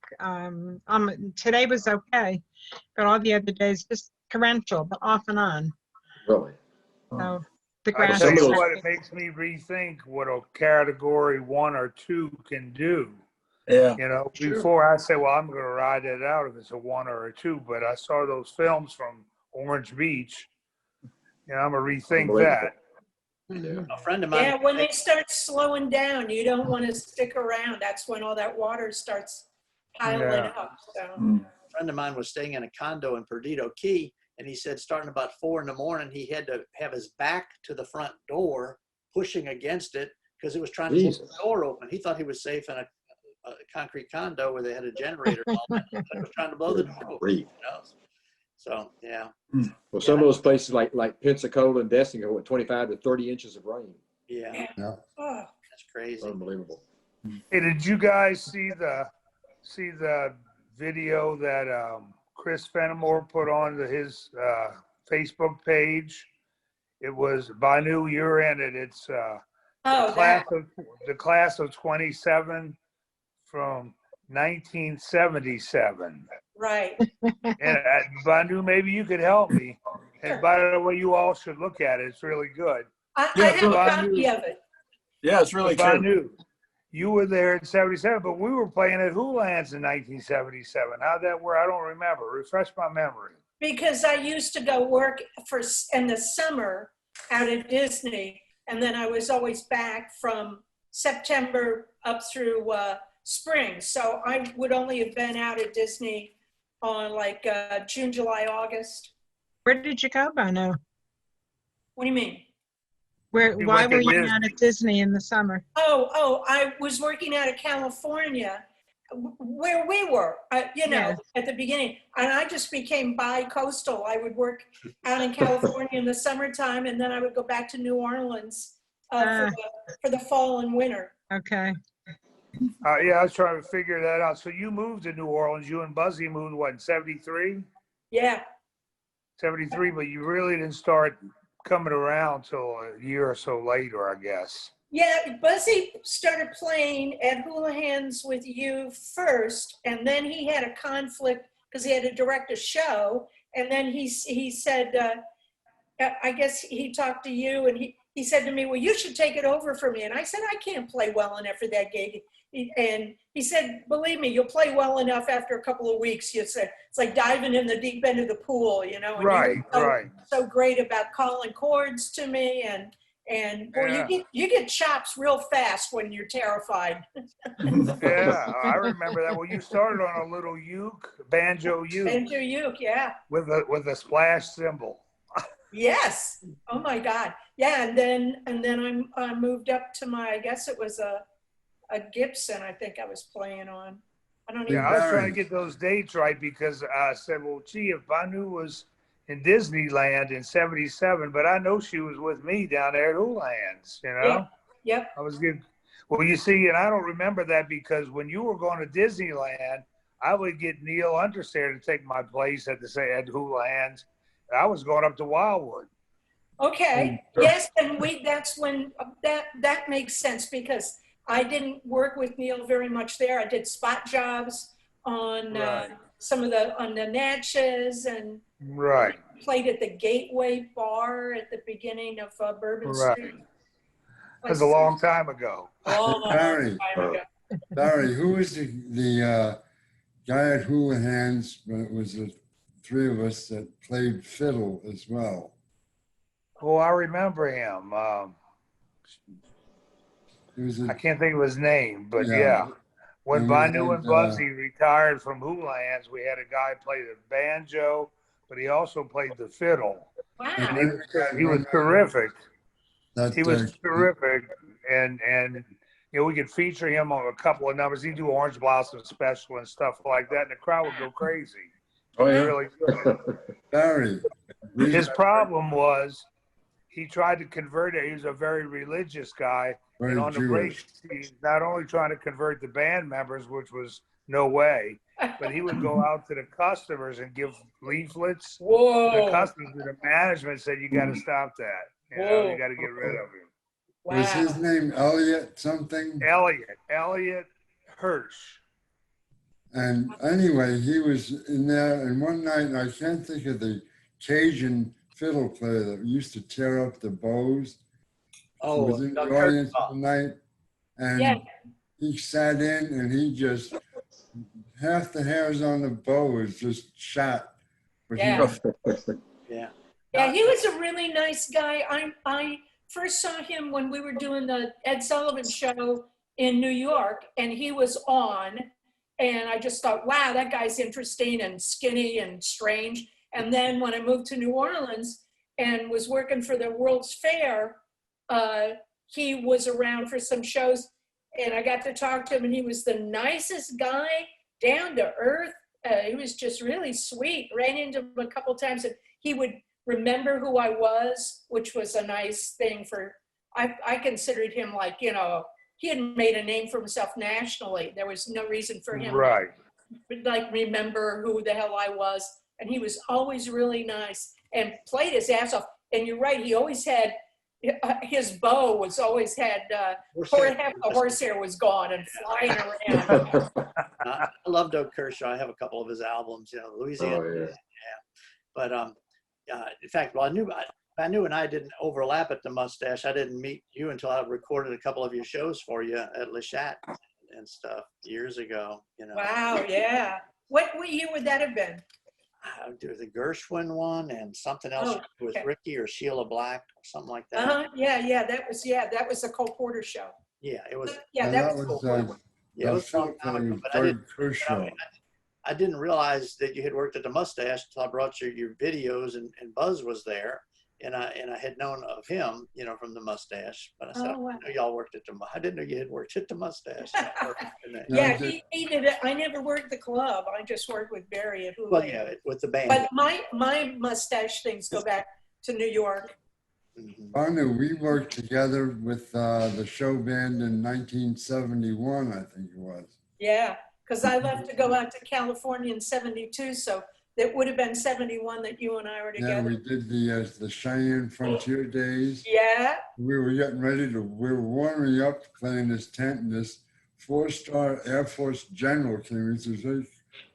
Today was okay, but all the other days just torrential, but off and on. Really? So the I grass. tell some you of those- what, it makes me rethink what a category 1 or 2 can do. Yeah. You know, Sure. before I say, well, I'm going to ride it out if it's a 1 or a 2, but I saw those films from Orange Beach. You know, I'm going to rethink that. Yeah. A friend of mine. Yeah, when they start slowing down, you don't want to stick around. That's when all that water starts piling Yeah. up. So. A friend of mine was staying in a condo in Perdido Key, and he said starting about 4 a.m, he had to have his back to the front door, pushing against it because it was trying to keep the door open. He thought he was safe in a concrete condo where they had a generator and all that. But it was trying to blow the door open, Grief. So yeah. Well, some of those places like Pensacola and Destiny go with 25 to 30 inches of rain. Yeah, Oh, that's crazy. Unbelievable. Hey, did you guys see the video that Chris Fenimore put on his Facebook page? It was Banu, you're in it. It's oh, the class of 27 from 1977. right. And Banu, maybe you could help me. And by the way, you all should look at it. It's really good. I Yeah, have a Banu. copy of it. Yeah, it's really true. Banu, you were there in 77, but we were playing at Houlihan's in 1977. How'd that work? I don't remember. Refresh my memory. Because I used to go work in the summer out at Disney, and then I was always back from September up through spring. So I would only have been out at Disney on like June, July, August. Where did you go, Banu? What do you mean? Why went to were you Disney. not at Disney in the summer? Oh, I was working out of California where we were, Yeah. at the beginning. And I just became bi-coastal. I would work out in California in the summertime, and then I would go back to New Orleans for the fall and winter. Okay. Yeah, I was trying to figure that out. So you moved to New Orleans. You and Buzzy moved, what, in 73? Yeah. 73, but you really didn't start coming around till a year or so later, I guess. Yeah, Buzzy started playing at Houlihan's with you first, and then he had a conflict because he had to direct a show, and then he said, I guess he talked to you, and he said to me, well, you should take it over for me. And I said, I can't play well enough for that gig. And he said, believe me, you'll play well enough after a couple of weeks. You said, it's like diving in the deep end of the pool, And Right, right. So great about calling chords to me, and boy, Yeah. you get chops real fast when you're terrified. Yeah, I remember that. Well, you started on a little banjo uke, Banjo uke, yeah. with a splash cymbal. Yes. Oh my God. Yeah, and then I moved up to I guess it was a Gibson. I think I was playing on. I don't even. Yeah, I was trying to get those dates right because I said, well, gee, if Banu was in Disneyland in 77, but I know she was with me down there at Houlihan's, Yep. I was good. Well, you see, and I don't remember that because when you were going to Disneyland, I would get Neil Understair to take my place at Houlihan's. I was going up to Wildwood. Okay. Yes, and that's when that makes sense because I didn't work with Neil very much there. I did spot jobs on some of the Natchez and Right. played at the Gateway Bar at the beginning of Bourbon Street. That's a long time ago. Barry, Time ago. Barry, who was the guy at Houlihan's when it was a three of us that played fiddle as well. Oh, I remember him. He was I a, can't think of his name, but yeah. yeah. When And we Banu had, and Buzzy retired from hula hands, we had a guy play the banjo, but he also played the fiddle. Wow. and He, then we had he was one terrific. that He was terrific, and you know, we could feature him on a couple of numbers. He'd do Orange Blossom Special and stuff like that, and the crowd would go crazy. Oh, He yeah. really could. Barry. we His had problem was he tried to convert it. He was a very religious guy, very and on the Jewish. breaks, he's not only trying to convert the band members, which was no way, but he would go out to the customers and give leaflets. The Whoa. customers, the management said, "You got to stop that. You know, you Whoa. got to get rid of him." Was his Wow. name Elliot something? Elliot Hirsch. And anyway, he was in there, and one night, and I can't think of the Cajun fiddle player that used to tear up the bows. He Oh, was in the Doug audience Kershaw. one night, and Yeah. he sat in, and he just half the hairs on the bow was just shot. But he Yeah. was Yeah. Yeah, he was a really nice guy. I first saw him when we were doing the Ed Sullivan show in New York, and he was on, and I just thought, wow, that guy's interesting and skinny and strange. And then when I moved to New Orleans and was working for the World's Fair, he was around for some shows, and I got to talk to him, and he was the nicest guy, down to earth. He was just really sweet. Ran into him a couple times, and he would remember who I was, which was a nice thing for, I considered him like, you know, he had made a name for himself nationally. There was no reason for him Right. to like remember who the hell I was. And he was always really nice and played his ass off. And you're right, he always had, his bow was always had, half the horsehair was gone and flying around. I love Doug Kershaw. I have a couple of his albums, you know, Louisiana. Oh, yeah. But in fact, well, I knew and I didn't overlap at the Mustache. I didn't meet you until I recorded a couple of your shows for you at Le Chat and stuff years ago. You know. Wow, yeah. What year would that have been? There was a Gershwin one and something else with okay. Ricky or Sheila Black or something like that. Yeah, that was the Cole Porter show. Yeah, it was. Yeah, and that was cool. Yeah, it was a long time ago, but I didn't realize that you had worked at the Mustache until I brought your videos and Buzz was there, and I had known of him, you know, from the Mustache. But I said, Oh, wow. I know y'all worked at the. I didn't know you had worked at the Mustache. Yeah, he did it. I never worked the club. I just worked with Barry at Hula. Well, yeah, with the band. But my Mustache things go back to New York. Banu, we worked together with the show band in 1971, I think it was. Yeah, because I left to go out to California in '72, so it would have been '71 that you and I were together. Yeah, we did the Cheyenne Frontier Days. Yeah. We were getting ready to, we were warming up to play in this tent, and this 4-star Air Force general came in and says, "Hey,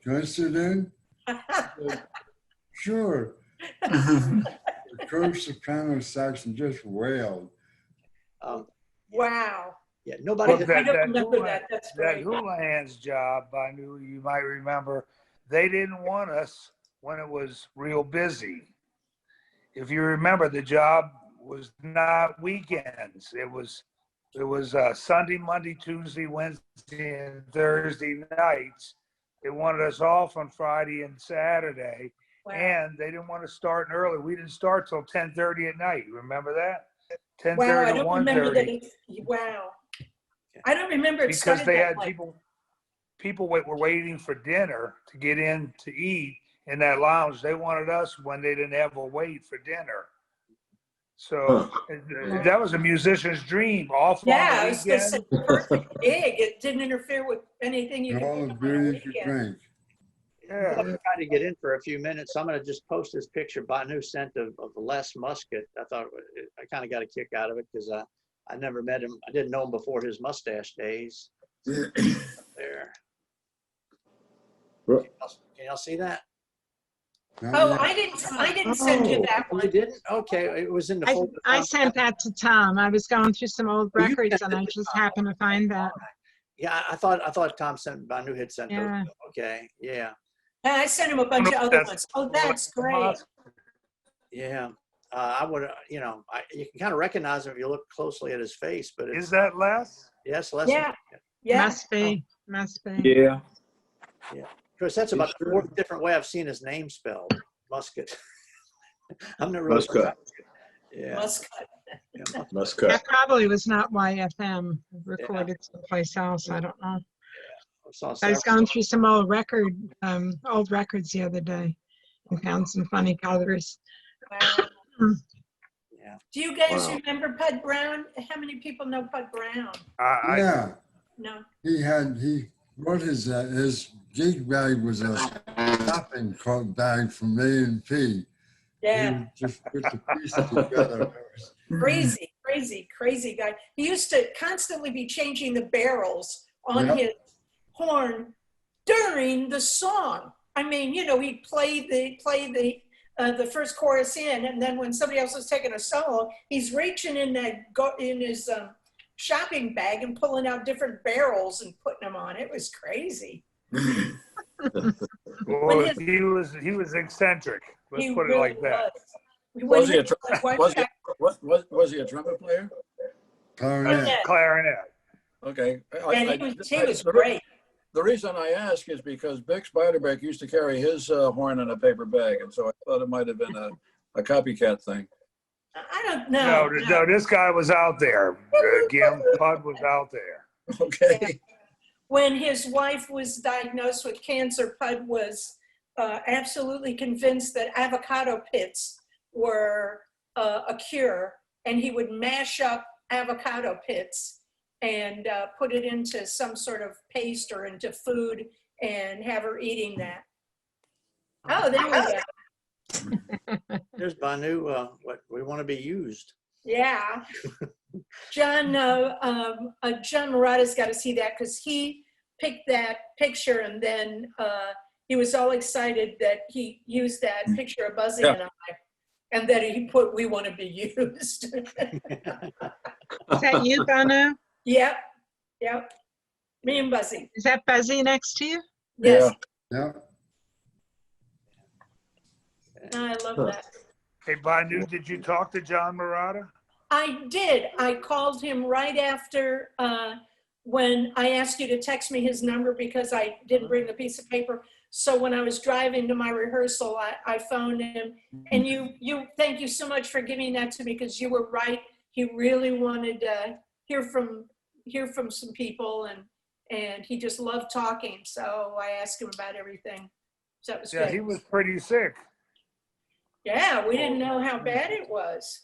can I sit in?" I said, "Sure." The curved soprano saxon just wailed. Wow. Yeah, nobody. Look, I don't remember that. That's that great. hula hands job, I knew you might remember, they didn't want us when it was real busy. If you remember, the job was not weekends. It was Sunday, Monday, Tuesday, Wednesday, and Thursday nights. They wanted us off on Friday and Saturday, Wow. and they didn't want to start early. We didn't start till 10:30 at night. Remember that? 10:30 Wow, I to don't remember that. 1:30. Wow. I don't remember it Because started they that had late. people were waiting for dinner to get in to eat in that lounge. They wanted us when they didn't have a wait for dinner. So that was a musician's dream. Off Yeah, on I the was going to say weekend. perfect gig. It didn't interfere with anything you And could all do the on a beer you could weekend. drink. Yeah. I'm trying to get in for a few minutes. So I'm going to just post this picture Banu sent of Les Muscat. I thought I kind of got a kick out of it because I never met him. I didn't know him before his Mustache days. There. Can y'all see that? Oh, I didn't send you that Oh, one. you didn't? Okay, it was in the folder. I sent that to Tom. I was going through some old Oh, you records sent and it I to just Tom. happened to find that. Yeah, I thought Tom sent. Banu had sent Yeah. those. Okay, yeah. I sent him a bunch of other That's- ones. Oh, that's great. Yeah. I would, you can kind of recognize him if you look closely at his face, but it's, Is that Les? yes, Les. Yeah, yeah. Must be. Yeah. Chris, that's about the Sure. fourth different way I've seen his name spelled. Musket. I'm never really Muscat. Yeah. Muscat. Yeah. Muscat. That probably was not YFM, recorded someplace else. I don't know. I saw I was several. going through some old records the other day and found some funny colors. Wow. Yeah. Do you guys Wow. remember Pud Brown? How many people know Pud Brown? Yeah, No. he wrote his gig bag was a shopping cart bag from A&P. Yeah. He just put the pieces together. Crazy guy. He used to constantly be changing the barrels on Yep. his horn during the song. I mean, he'd play the first chorus in, and then when somebody else was taking a solo, he's reaching in his shopping bag and pulling out different barrels and putting them on. It was crazy. Well, he was eccentric. Let's He put it really like that. was. Was he a trumpet player? Clarinet. Clarinet. Okay. And he was great. The reason I ask is because Vic Spiderbeck used to carry his horn in a paper bag, and so I thought it might have been a copycat thing. I don't know. No, this guy was out there. Gim Pud was out there. Okay. When his wife was diagnosed with cancer, Pud was absolutely convinced that avocado pits were a cure, and he would mash up avocado pits and put it into some sort of paste or into food and have her eating that. Oh, there we go. There's Banu, what we want to be used. Yeah. John Murata's got to see that because he picked that picture, and then he was all excited that he used that picture of Buzzy and I, and that he put "We want to be used." Is that you, Banu? Yep. Me and Buzzy. Is that Buzzy next to you? Yes. Yeah. I love that. Hey, Banu, did you talk to John Murata? I did. I called him right after when I asked you to text me his number because I didn't bring the piece of paper. So when I was driving to my rehearsal, I phoned him. And you thank you so much for giving that to me because you were right. He really wanted to hear from some people, and he just loved talking. So I asked him about everything. So it was good. He was pretty sick. Yeah, we didn't know how bad it was.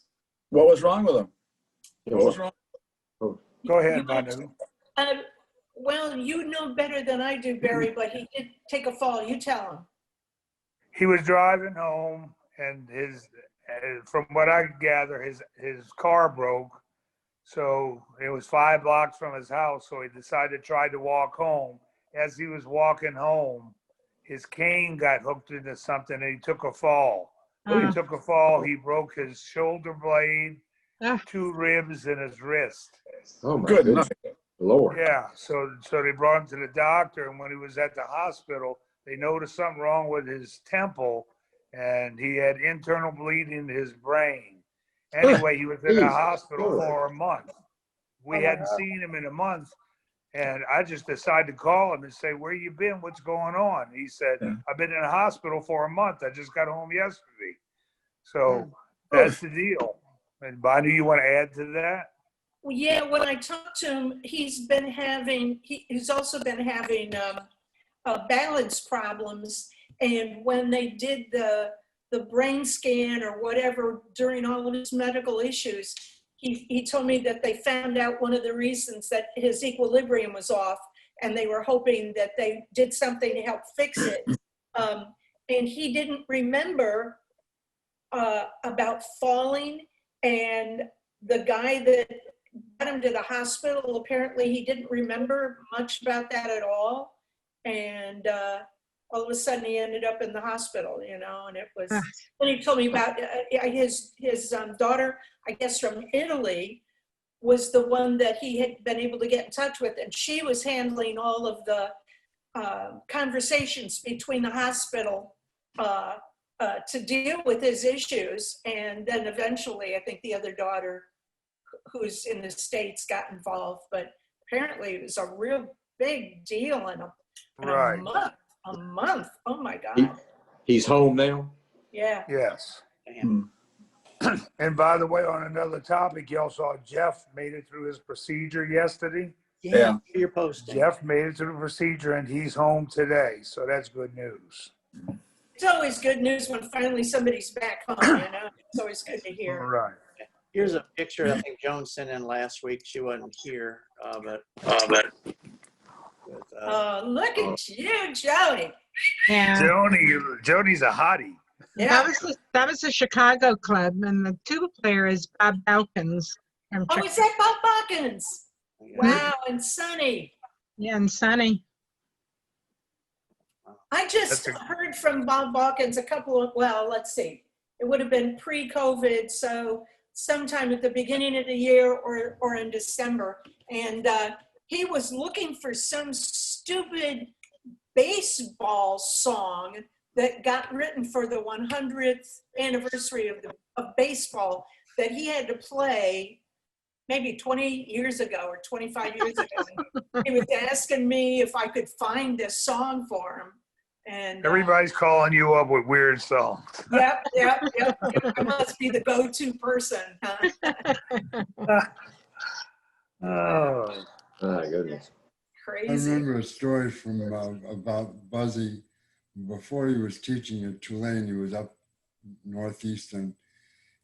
What was wrong with him? What was wrong? Go ahead, Banu. Well, you know better than I do, Barry, but he did take a fall. You tell him. He was driving home, and from what I gather, his car broke. So it was 5 blocks from his house. So he decided to try to walk home. As he was walking home, his cane got hooked into something, and he took a fall. When he took a fall, he broke his shoulder blade, 2 ribs, and his wrist. Oh my Good goodness. night. Lord. Yeah, so they brought him to the doctor, and when he was at the hospital, they noticed something wrong with his temple, and he had internal bleeding in his brain. Anyway, he was in the Jesus. hospital for a month. We hadn't seen him in a month, and I just decided to call him and say, "Where you been? What's going on?" He said, "I've been in the hospital for a month. I just got home yesterday." So that's the deal. And Bonnie, you want to add to that? Well, yeah, when I talked to him, he's also been having balance problems. And when they did the brain scan or whatever during all of his medical issues, he told me that they found out one of the reasons that his equilibrium was off, and they were hoping that they did something to help fix it. And he didn't remember about falling, and the guy that got him to the hospital, apparently he didn't remember much about that at all. And all of a sudden he ended up in the hospital, and it was, when he told me about his daughter, I guess from Italy, was the one that he had been able to get in touch with, and she was handling all of the conversations between the hospital to deal with his issues. And then eventually, I think the other daughter, who's in the States, got involved. But apparently it was a real big deal in Right. a month. Oh my God. He's home now. Yeah. Yes. Damn. And by the way, on another topic, y'all saw Jeff made it through his procedure yesterday. Yeah. Your posting. Jeff made it through the procedure and he's home today. So that's good news. It's always good news when finally somebody's back home, you know? It's always good to All hear. right. Here's a picture I think Joan sent in last week. She wasn't here, but with, Look at you, Jody. Yeah. Joni's a hottie. Yeah. That was the Chicago club, and the tuba player is Bob Balkins from Oh, is that Bob Balkins? Wow, and Sonny. Yeah, and Sonny. I just heard from Bob Balkins let's see. It would have been pre-COVID, so sometime at the beginning of the year or in December. And he was looking for some stupid baseball song that got written for the 100th anniversary of baseball that he had to play maybe 20 years ago or 25 years ago. He was asking me if I could find this song for him. And Everybody's calling you up with weird songs. Yep. I must be the go-to person. Huh? Oh, my goodness. I Crazy. remember a story from about Buzzy. Before he was teaching at Tulane, he was up northeast, and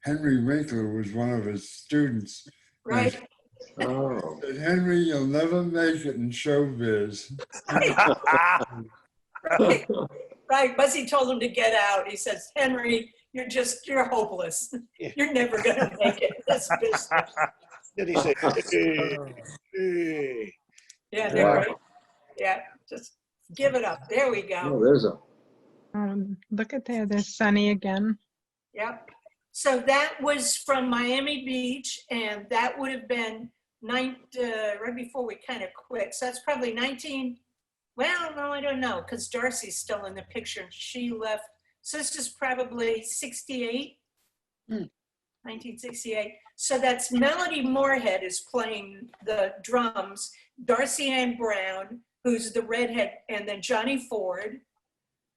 Henry Winkler was one of his students. Right. Oh. Said, Henry, you'll never make it in showbiz. Right. Buzzy told him to get out. He says, Henry, you're hopeless. You're never going to make it in this business. did he say? Hey. Yeah, they're right. Yeah, just give it up. There we go. Oh, there's a. Look at there. There's Sonny again. Yep. So that was from Miami Beach, and that would have been right before we kind of quit. So that's probably well, no, I don't know, because Darcy's still in the picture. She left. So this is probably 68, 1968. So that's Melody Moorhead is playing the drums, Darcy Ann Brown, who's the redhead, and then Johnny Ford,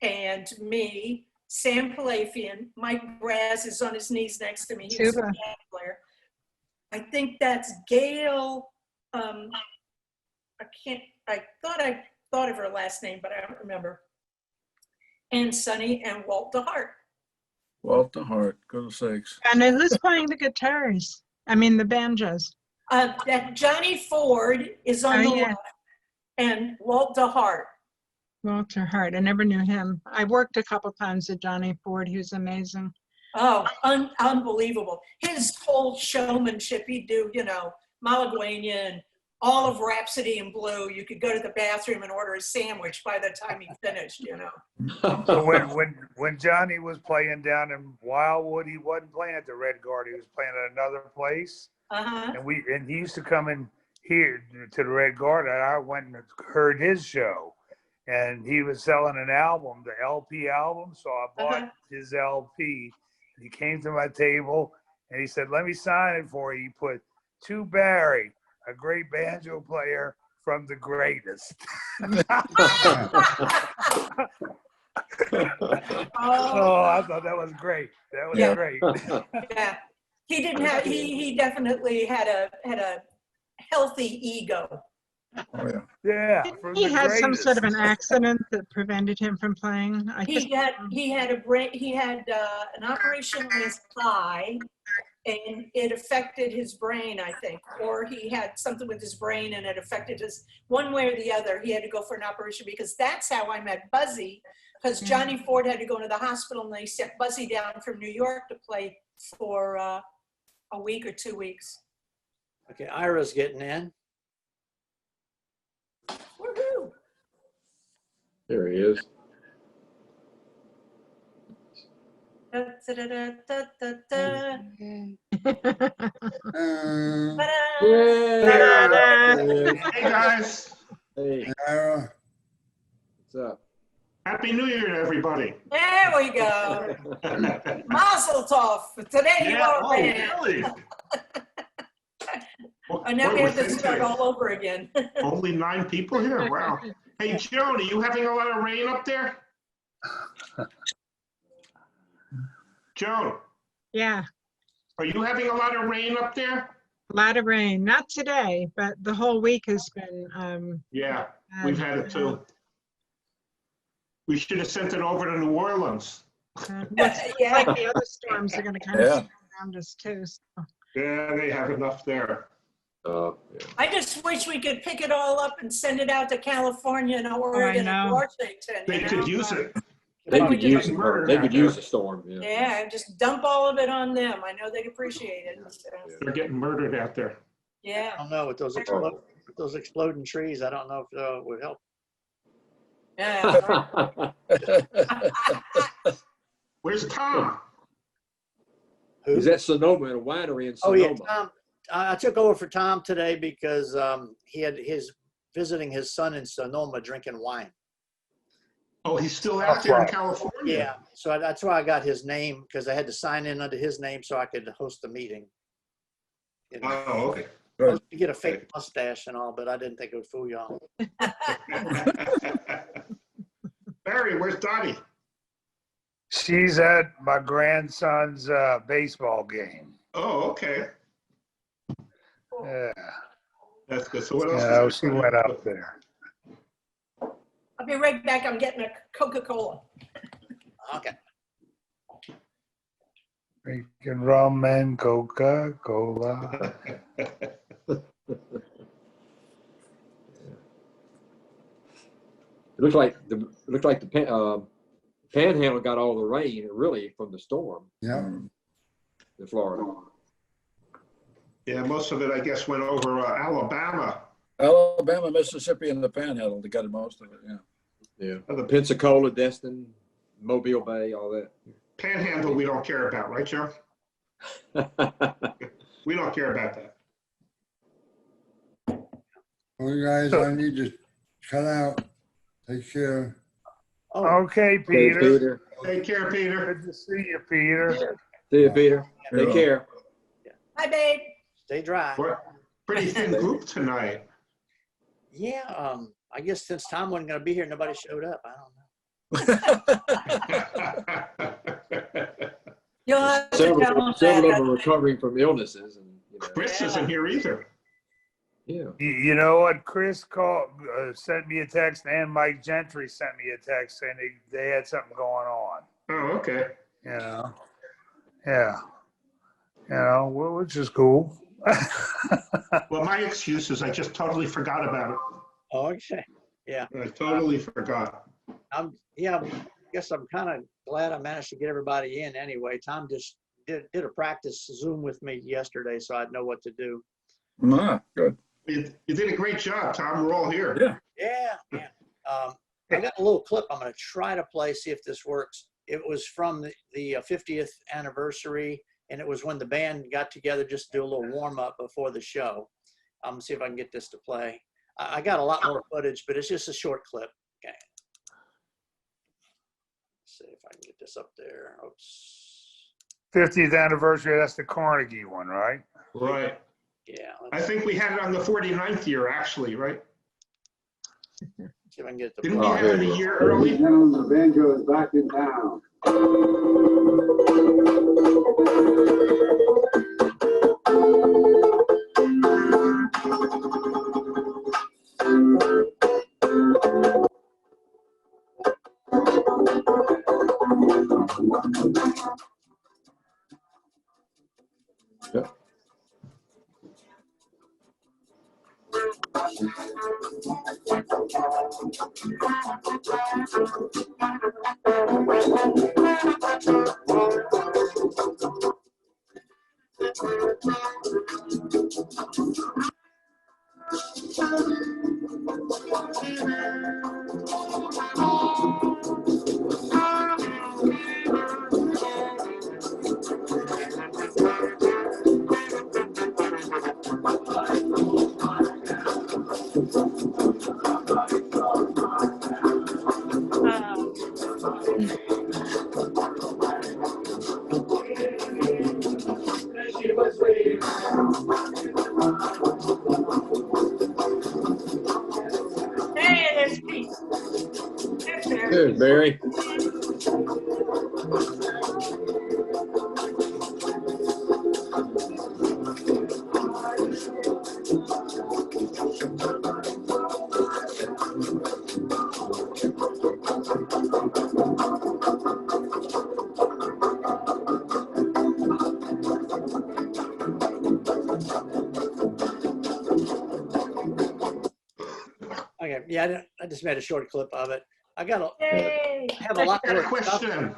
and me, Sam Palafian. Mike Braz is on his knees next to me. He was a band player. I think that's Gail. I thought of her last name, but I don't remember. And Sonny and Walt DeHart. Walt DeHart, goodness sakes. And who's playing the guitars? I mean, the banjos. That Johnny Ford is on the left, and Walt DeHart. Walter Hart. I never knew him. I worked a couple times with Johnny Ford. He was amazing. Oh, unbelievable. His whole showmanship, he'd do, Malaguena and all of Rhapsody in Blue. You could go to the bathroom and order a sandwich by the time he finished, So when Johnny was playing down in Wildwood, he wasn't playing at the Red Guard. He was playing at another place. Uh-huh. And he used to come in here to the Red Guard, and I went and heard his show. And he was selling an album, the LP album. So I bought his LP. He came to my table and he said, let me sign it for you. He put, to Barry, a great banjo player from the greatest. Oh, I thought that was great. That was great. Yeah. He didn't have, he definitely had a healthy ego. Oh, yeah. Yeah. He had some sort of an accident that prevented him from playing. He had an operation on his thigh, and it affected his brain, I think, or he had something with his brain and it affected his, one way or the other. He had to go for an operation, because that's how I met Buzzy, because Johnny Ford had to go to the hospital and they sent Buzzy down from New York to play for a week or 2 weeks. Okay, Ira's getting in. Woohoo! There he is. Da, da, da, da, da, da. Ta-da! Yay! Hey, guys. Hey. Ira, What's up? Happy New Year to everybody. There we go. Mazel tov. Today you Yeah, are oh, banned. really? And now What we have was to this start like? all over again. Only 9 people here? Wow. Hey, Joan, are you having a lot of rain up there? Joan, Yeah, are you having a lot of rain up there? a lot of rain. Not today, but the whole week has been. Yeah, we've had it too. We should have sent it over to New Orleans. Looks Yeah. like the other storms are going to kind of Yeah. spread around us too. So. Yeah, they have enough there. Yeah. I just wish we could pick it all up and send it out to California and Oregon and know. Washington. They you could know? use it. They we could just use it. murdered They out could there. use a storm. Yeah. Yeah, and just dump all of it on them. I know they'd appreciate it. So, They're getting murdered out there. I yeah. don't know with those exploding trees. I don't know if it would help. Yeah. Where's Tom? Who? He's at Sonoma in a winery in Oh Sonoma. yeah, Tom. I took over for Tom today because he had visiting his son in Sonoma drinking wine. Oh, he's still out there in California? Yeah, so that's why I got his name, because I had to sign in under his name so I could host the meeting. You know, Oh, okay. I was to get a fake mustache and all, but I didn't think it would fool y'all. Barry, where's Dottie? She's at my grandson's baseball game. Oh, okay. Yeah. That's good. So what else? Yeah, is she went up there. I'll be right back. I'm getting a Coca-Cola. Okay. Drinking rum and Coca-Cola. It looked like the Panhandle got all the rain really from the storm Yeah. in Florida. Yeah, most of it, I guess, went over Alabama. Alabama, Mississippi, and the Panhandle. They got most of it. Yeah. Yeah. The Pensacola, Destin, Mobile Bay, all that. Panhandle, we don't care about, right, Joe? We don't care about that. Well, guys, I need to cut out. Take care. Oh, Okay, Hey, Peter. Peter. Take care, Peter. Good to see you, Peter. See you, Peter. Take care. Hi, babe. stay dry. We're a pretty thin group tonight. Yeah, I guess since Tom wasn't going to be here, nobody showed up. I don't know. You'll have to tell them Several of them that. are recovering from illnesses, and Chris isn't here either. yeah. You know what? Chris called, sent me a text, and Mike Gentry sent me a text saying they had something going on. Oh, okay. You know? Yeah. You know, which is cool. Well, my excuse is I just totally forgot about it. Oh, okay. Yeah. I totally forgot. I guess I'm kind of glad I managed to get everybody in anyway. Tom just did a practice Zoom with me yesterday, so I'd know what to do. Good. You did a great job, Tom. We're all here. Yeah. I got a little clip I'm going to try to play, see if this works. It was from the 50th anniversary, and it was when the band got together just to do a little warm up before the show. I'm going to see if I can get this to play. I got a lot more footage, but it's just a short clip. Okay. Let's see if I can get this up there. Oops. 50th anniversary, that's the Carnegie one, right? Right. Yeah. I think we had it on the 49th year, actually, right? See if I can get it to Didn't we play. have it a year early? The banjo is back in town. Yeah. Morning, Barry. Okay, yeah, I just made a short clip of it. I got Yay. I have a lot I got a more stuff. question.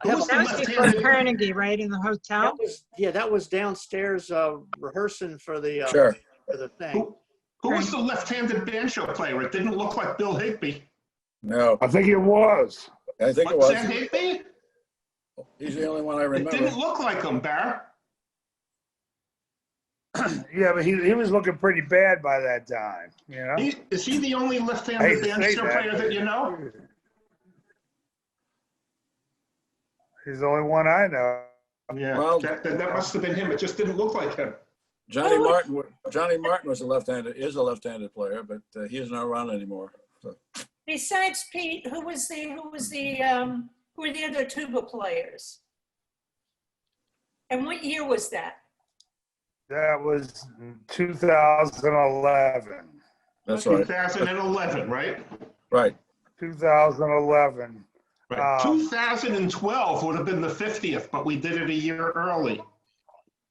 I have Who's a- the That was before left-handed? Carnegie, right, in the hotel? that was downstairs rehearsing for the Sure. for the thing. Who was the left-handed banjo player? It didn't look like Bill Higby. No, I think it was. I think it Was was. that Higby? He's the only one I It remember. didn't look like him, Bar. Yeah, but he was looking pretty bad by that time, you know? Is he the only I hate left-handed to say banjo that, player but that you know? he's the only one I know. Yeah, Well- that must have been him. It just didn't look like him. Johnny Martin was a left-handed player, but he is not around anymore. So. Besides Pete, who were the other tuba players? And what year was that? That was 2011. That's right. 2011, right? Right. 2011. Right. 2012 would have been the 50th, but we did it a year early.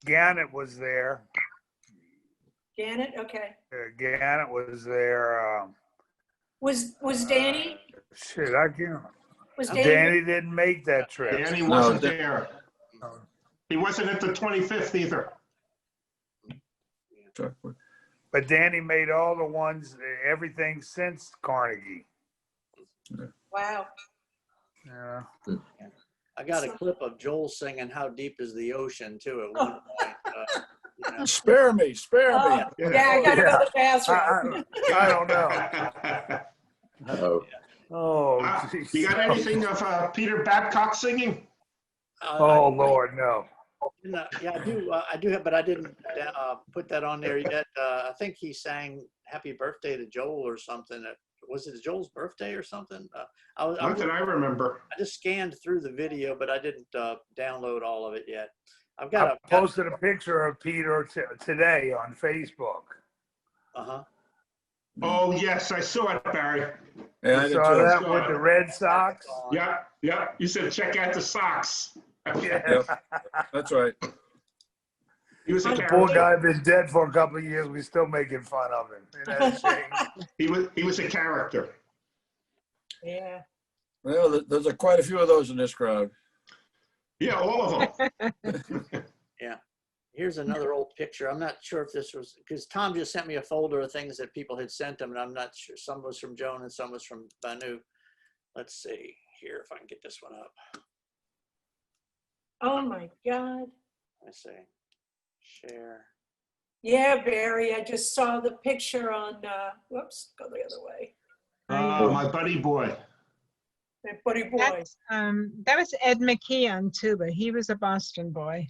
Gannett was there. Janet, okay. Gannett was there. Was Danny? Shit, I can't. Was Danny didn't make that trip. Danny wasn't there. He wasn't at the 25th either. But Danny made all the ones, everything since Carnegie. Wow. Yeah. I got a clip of Joel singing "How Deep Is the Ocean" too at one point. You know. Spare me. Oh, yeah, I gotta go to the bathroom. I don't know. Oh, geez. You got anything of Peter Babcock singing? Oh, Lord, no. Yeah, I do have, but I didn't put that on there yet. I think he sang "Happy Birthday" to Joel or something. Was it Joel's birthday or something? Not that I remember. I just scanned through the video, but I didn't download all of it yet. I got posted a picture of Peter today on Facebook. Oh, yes, I saw it, Barry. Yeah, I You did saw too. that with the Red Sox? Yeah. You said check out the socks. Yeah. That's right. He was a The poor character. guy been dead for a couple of years. We're still making fun of him. Isn't that a shame? He was a character. Yeah. Well, there's quite a few of those in this crowd. Yeah, all of them. Yeah. Here's another old picture. I'm not sure if this was, because Tom just sent me a folder of things that people had sent him, and I'm not sure. Some was from Joan and some was from Banu. Let's see here if I can get this one up. Oh my God. Let's see. Share. Yeah, Barry, I just saw the picture on, whoops, go the other way. My buddy boy. My buddy boy. That was Ed McKee on tuba. He was a Boston boy.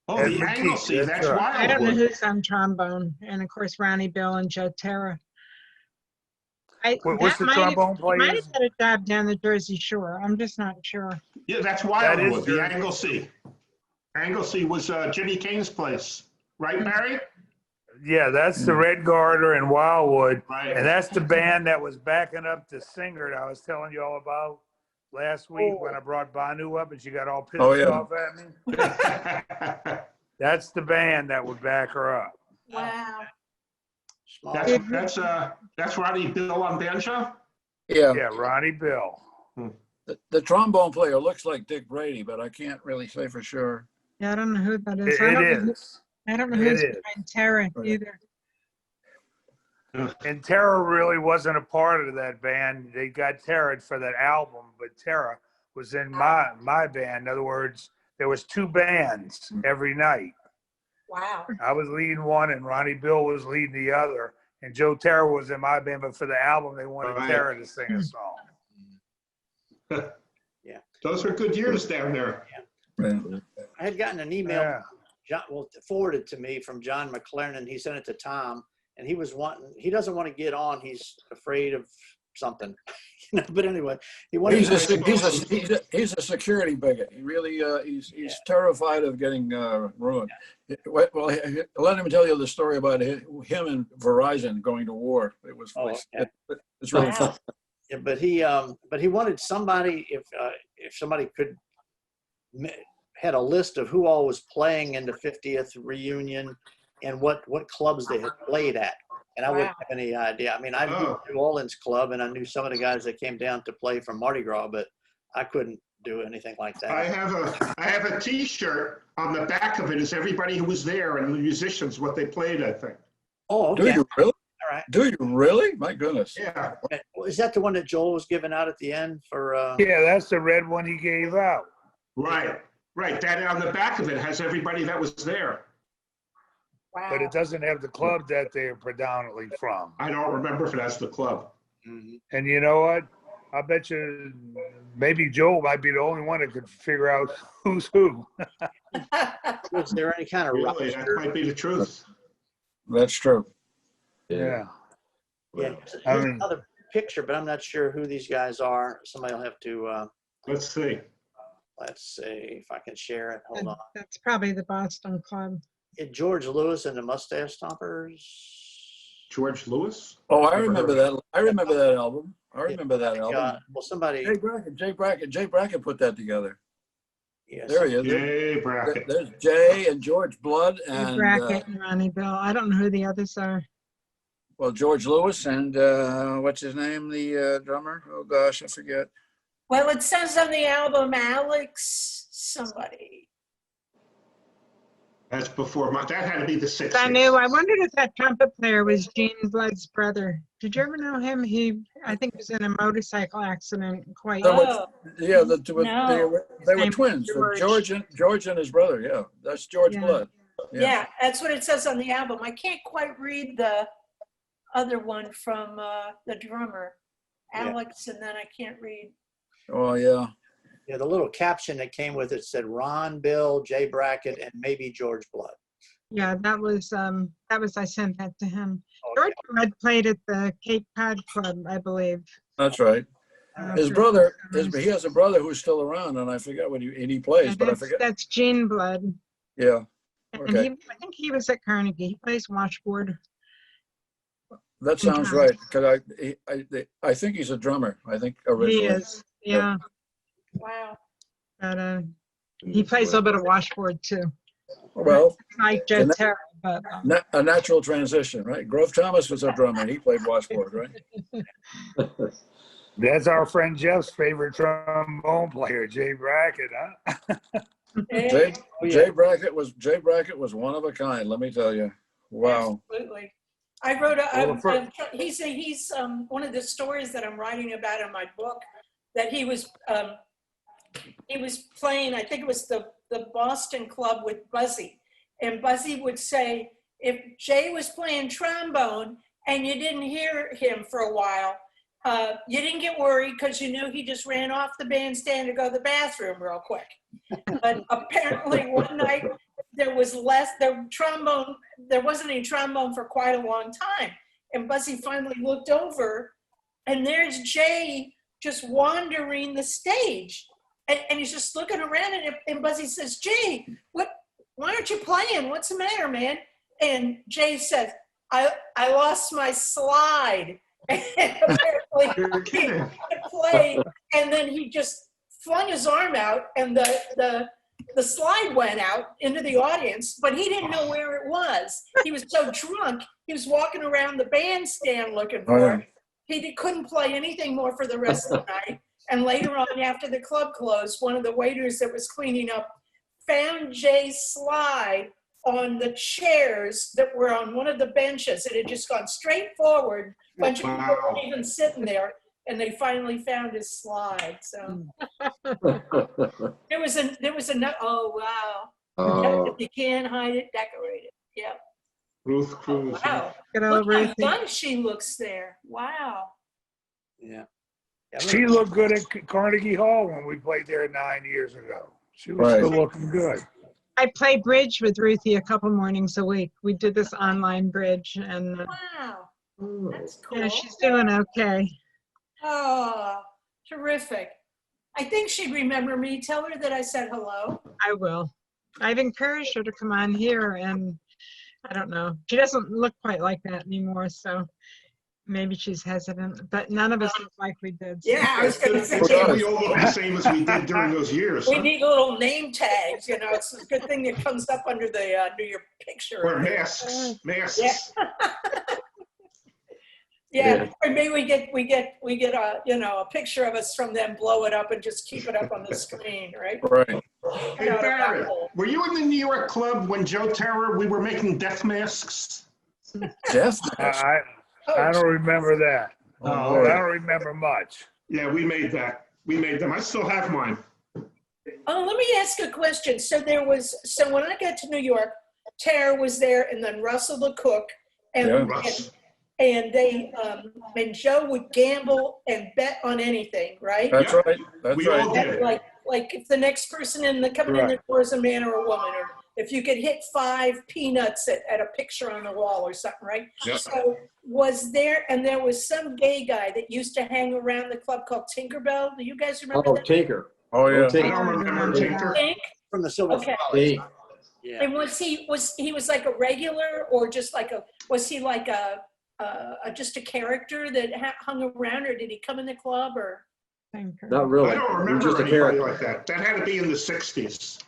Oh, the Anglesey, that's wild. I don't know who's on trombone. And of course, Ronnie Bill and Joe Terra. What's the trombone player? Might have got a job down the Jersey Shore. I'm just not sure. Yeah, that's Wildwood, the Anglesey. Anglesey was Jenny Kane's place. Right, Barry? Yeah, that's the Red Garter in Wildwood. Right. And that's the band that was backing up the singer that I was telling you all about last week when I brought Banu up and she got all pissed off at me. That's the band that would back her up. Wow. That's Ronnie Bill on banjo? Yeah. Yeah, Ronnie Bill. The trombone player looks like Dick Brady, but I can't really say for sure. Yeah, I don't know who that is. I don't know It who's is. behind Terra either. And Terra really wasn't a part of that band. They got Terra for that album, but Terra was in my band. In other words, there was two bands every night. Wow. I was leading one and Ronnie Bill was leading the other. And Joe Terra was in my band, but for the album, they wanted Terra to sing a song. Yeah. Those were good years down there. I had gotten an email, forwarded to me from John McLaren. He sent it to Tom, and he doesn't want to get on. He's afraid of something. But anyway, he wanted. He's a security bigot. He really he's terrified of getting ruined. Well, let him tell you the story about him and Verizon going to war. It was it's really fun. Yeah, but he wanted somebody, if somebody could had a list of who all was playing in the 50th reunion and what clubs they had played at. And I wouldn't have any idea. I mean, I knew New Orleans club, and I knew some of the guys that came down to play from Mardi Gras, but I couldn't do anything like that. I have a T-shirt. On the back of it is everybody who was there and the musicians, what they played, I think. Oh, okay. Do you really? All right. Do you really? My goodness. Yeah. Well, is that the one that Joel was giving out at the end for? Yeah, that's the red one he gave out. Right. That on the back of it has everybody that was there. Wow. But it doesn't have the club that they're predominantly from. I don't remember if it has the club. Mm-hmm. And you know what? I bet you maybe Joel might be the only one that could figure out who's who. Was there any kind of really? That might be the truth. That's true. Yeah. Yeah. Here's another picture, but I'm not sure who these guys are. Somebody will have to. Let's see. Let's see if I can share it. Hold on. That's probably the Boston club. George Lewis and the Mustache Stompers. George Lewis? Oh, I remember that. I remember that album. I remember that album. Well, somebody. Jay Brackett put that together. Yes. There he is. Jay Brackett. There's Jay and George Blood and Brackett and Ronnie Bill. I don't know who the others are. well, George Lewis and what's his name, the drummer? Oh gosh, I forget. Well, it says on the album, Alex somebody. That's before that had to be the 60s. I knew. I wondered if that trumpet player was Gene Blood's brother. Did you ever know him? I think, was in a motorcycle accident. Oh. Yeah, No. they were twins. George and his brother. Yeah, that's George Blood. Yeah, that's what it says on the album. I can't quite read the other one from the drummer, Alex, and then I can't read. Oh, yeah. Yeah, the little caption that came with it said Ron, Bill, Jay Brackett, and maybe George Blood. Yeah, that was I sent that to him. Okay. George Blood played at the Cape Cod Club, I believe. That's right. His brother, he has a brother who's still around, and I forget what he plays, but I forget. That's Gene Blood. Yeah. Okay. And I think he was at Carnegie. He plays washboard. That sounds right, because I think he's a drummer. I think originally. He is. Yeah. Wow. But he plays a little bit of washboard too. Well, like Joe Terra, but a natural transition, right? Grove Thomas was a drummer. He played washboard, right? That's our friend Jeff's favorite trombone player, Jay Brackett, huh? Jay Brackett was one of a kind. Let me tell you. Wow. Absolutely. I wrote he's one of the stories that I'm writing about in my book, that he was playing, I think it was the Boston club with Buzzy. And Buzzy would say, if Jay was playing trombone and you didn't hear him for a while, you didn't get worried because you knew he just ran off the bandstand to go to the bathroom real quick. But apparently one night there wasn't any trombone for quite a long time. And Buzzy finally looked over and there's Jay just wandering the stage. And he's just looking around and Buzzy says, Jay, why aren't you playing? What's the matter, man? And Jay says, I lost my slide. And apparently he couldn't play. And then he just flung his arm out and the slide went out into the audience, but he didn't know where it was. He was so drunk, he was walking around the bandstand looking for it. He couldn't play anything more for the rest of the night. And later on, after the club closed, one of the waiters that was cleaning up found Jay's slide on the chairs that were on one of the benches. It had just gone straight forward. A bunch of people weren't even sitting there, and they finally found his slide. So there was a oh wow! Oh. If you can't hide it, decorate it. Yep. Ruth Cruz. Oh, wow! Look how young she looks there. Wow. Yeah. She looked good at Carnegie Hall when we played there 9 years ago. She was still looking good. I play bridge with Ruthie a couple mornings a week. We did this online bridge, and wow, that's cool. Yeah, she's doing okay. Oh, terrific. I think she'd remember me. Tell her that I said hello. I will. I've encouraged her to come on here, and I don't know. She doesn't look quite like that anymore, so maybe she's hesitant. But none of us look like we did. So. Yeah, I was going to say. It's good we all look the same as we did during those years. We Huh? need little name tags, you know. It's a good thing that comes up under the under your picture. Or masks. Masks. Yeah. Yeah, or maybe we get a a picture of us from them, blow it up, and just keep it up on the screen, right? Right. Hey, Barrett, were you in the New York club when Joe Terra, we were making death masks? Death I don't remember that. Oh, I don't remember much. Yeah, we made that. We made them. I still have mine. Oh, let me ask a question. So when I got to New York, Tara was there, and then Russell the cook, and and they and Joe would gamble and bet on anything, right? That's right. That's We right. all did. Like if the next person coming in the door is a man or a woman, or if you could hit 5 peanuts at a picture on the wall or something, right? Yep. So there was some gay guy that used to hang around the club called Tinkerbell. Do you guys remember that? Tinker. Oh, yeah. I don't remember Tinker. Tink? From the Silver Okay. Flowers. Yeah. And was he like a regular, or just like was he like just a character that hung around, or did he come in the club, or? Not really. I don't He was remember just a anybody character. like that. That had to be in the 60s.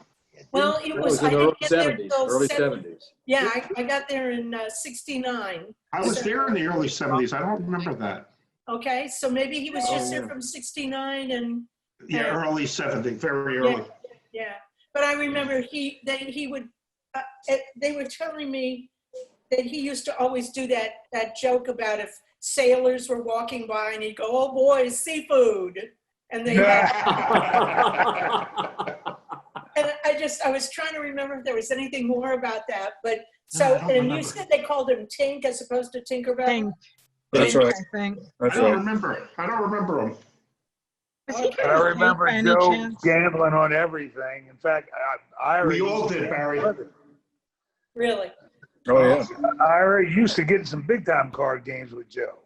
Well, it That was, was in I the didn't early get there 70s. till Early 70. 70s. Yeah, I got there in 69. I was there in the early 70s. I don't remember that. Okay, so maybe he was just there from 69 and. Yeah, early 70s, very early. Yeah, but I remember they were telling me that he used to always do that joke about if sailors were walking by and he'd go, "Oh boy, seafood," and they. And I was trying to remember if there was anything more about that, but and you said they called him Tink as opposed to Tinkerbell. Tink. That's right. I think. I don't remember. I don't remember him. I remember Joe gambling on everything. In fact, We all did, Barry. Really? Oh, yeah. I used to get some big time card games with Joe.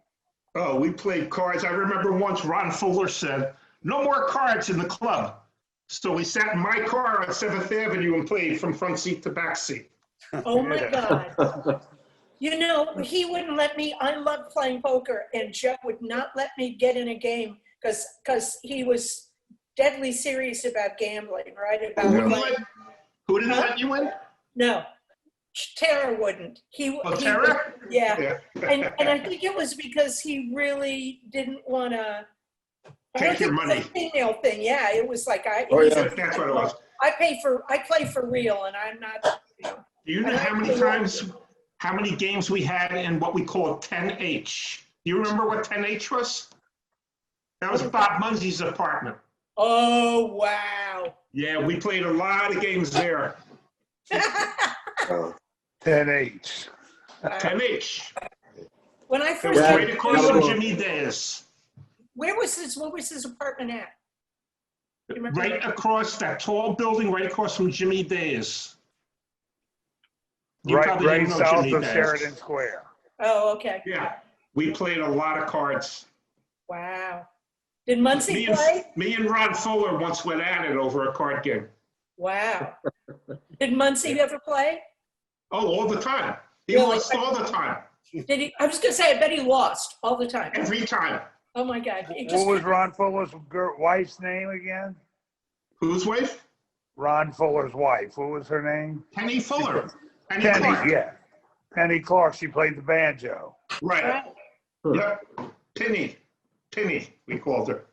Oh, we played cards. I remember once Ron Fuller said, "No more cards in the club." So we sat in my car on 7th Avenue and played from front seat to back seat. Oh my God. You know, he wouldn't let me. I love playing poker, and Joe would not let me get in a game because he was deadly serious about gambling, right? Who didn't let you in? No, Tara wouldn't. Tara? Yeah. And I think it was because he really didn't want to take your money. It was a female thing. Yeah, it was like That's what it was. I play for real, and I'm not. Do you know how many games we had in what we call 10H? Do you remember what 10H was? That was Bob Munsey's apartment. Oh, wow. Yeah, we played a lot of games there. 10H. 10H. When I It first was right across from Jimmy Day's. What was his apartment at? You remember Right across that tall building, right across from Jimmy Day's. You probably Right didn't know south Jimmy of Day's. Sheridan Square. Oh, okay. Yeah, we played a lot of cards. Wow. Did Muncie play? Me and Ron Fuller once went at it over a card game. Wow. Did Muncie ever play? Oh, all the time. He Really? lost all the time. Did he? I was going to say, I bet he lost all the time. Every time. Oh my God. What was Ron Fuller's wife's name again? Whose wife? Ron Fuller's wife. What was her name? Penny Fuller. Penny Penny, Clark. yeah. Penny Clark. She played the banjo. Right. Yep. Penny, we called her.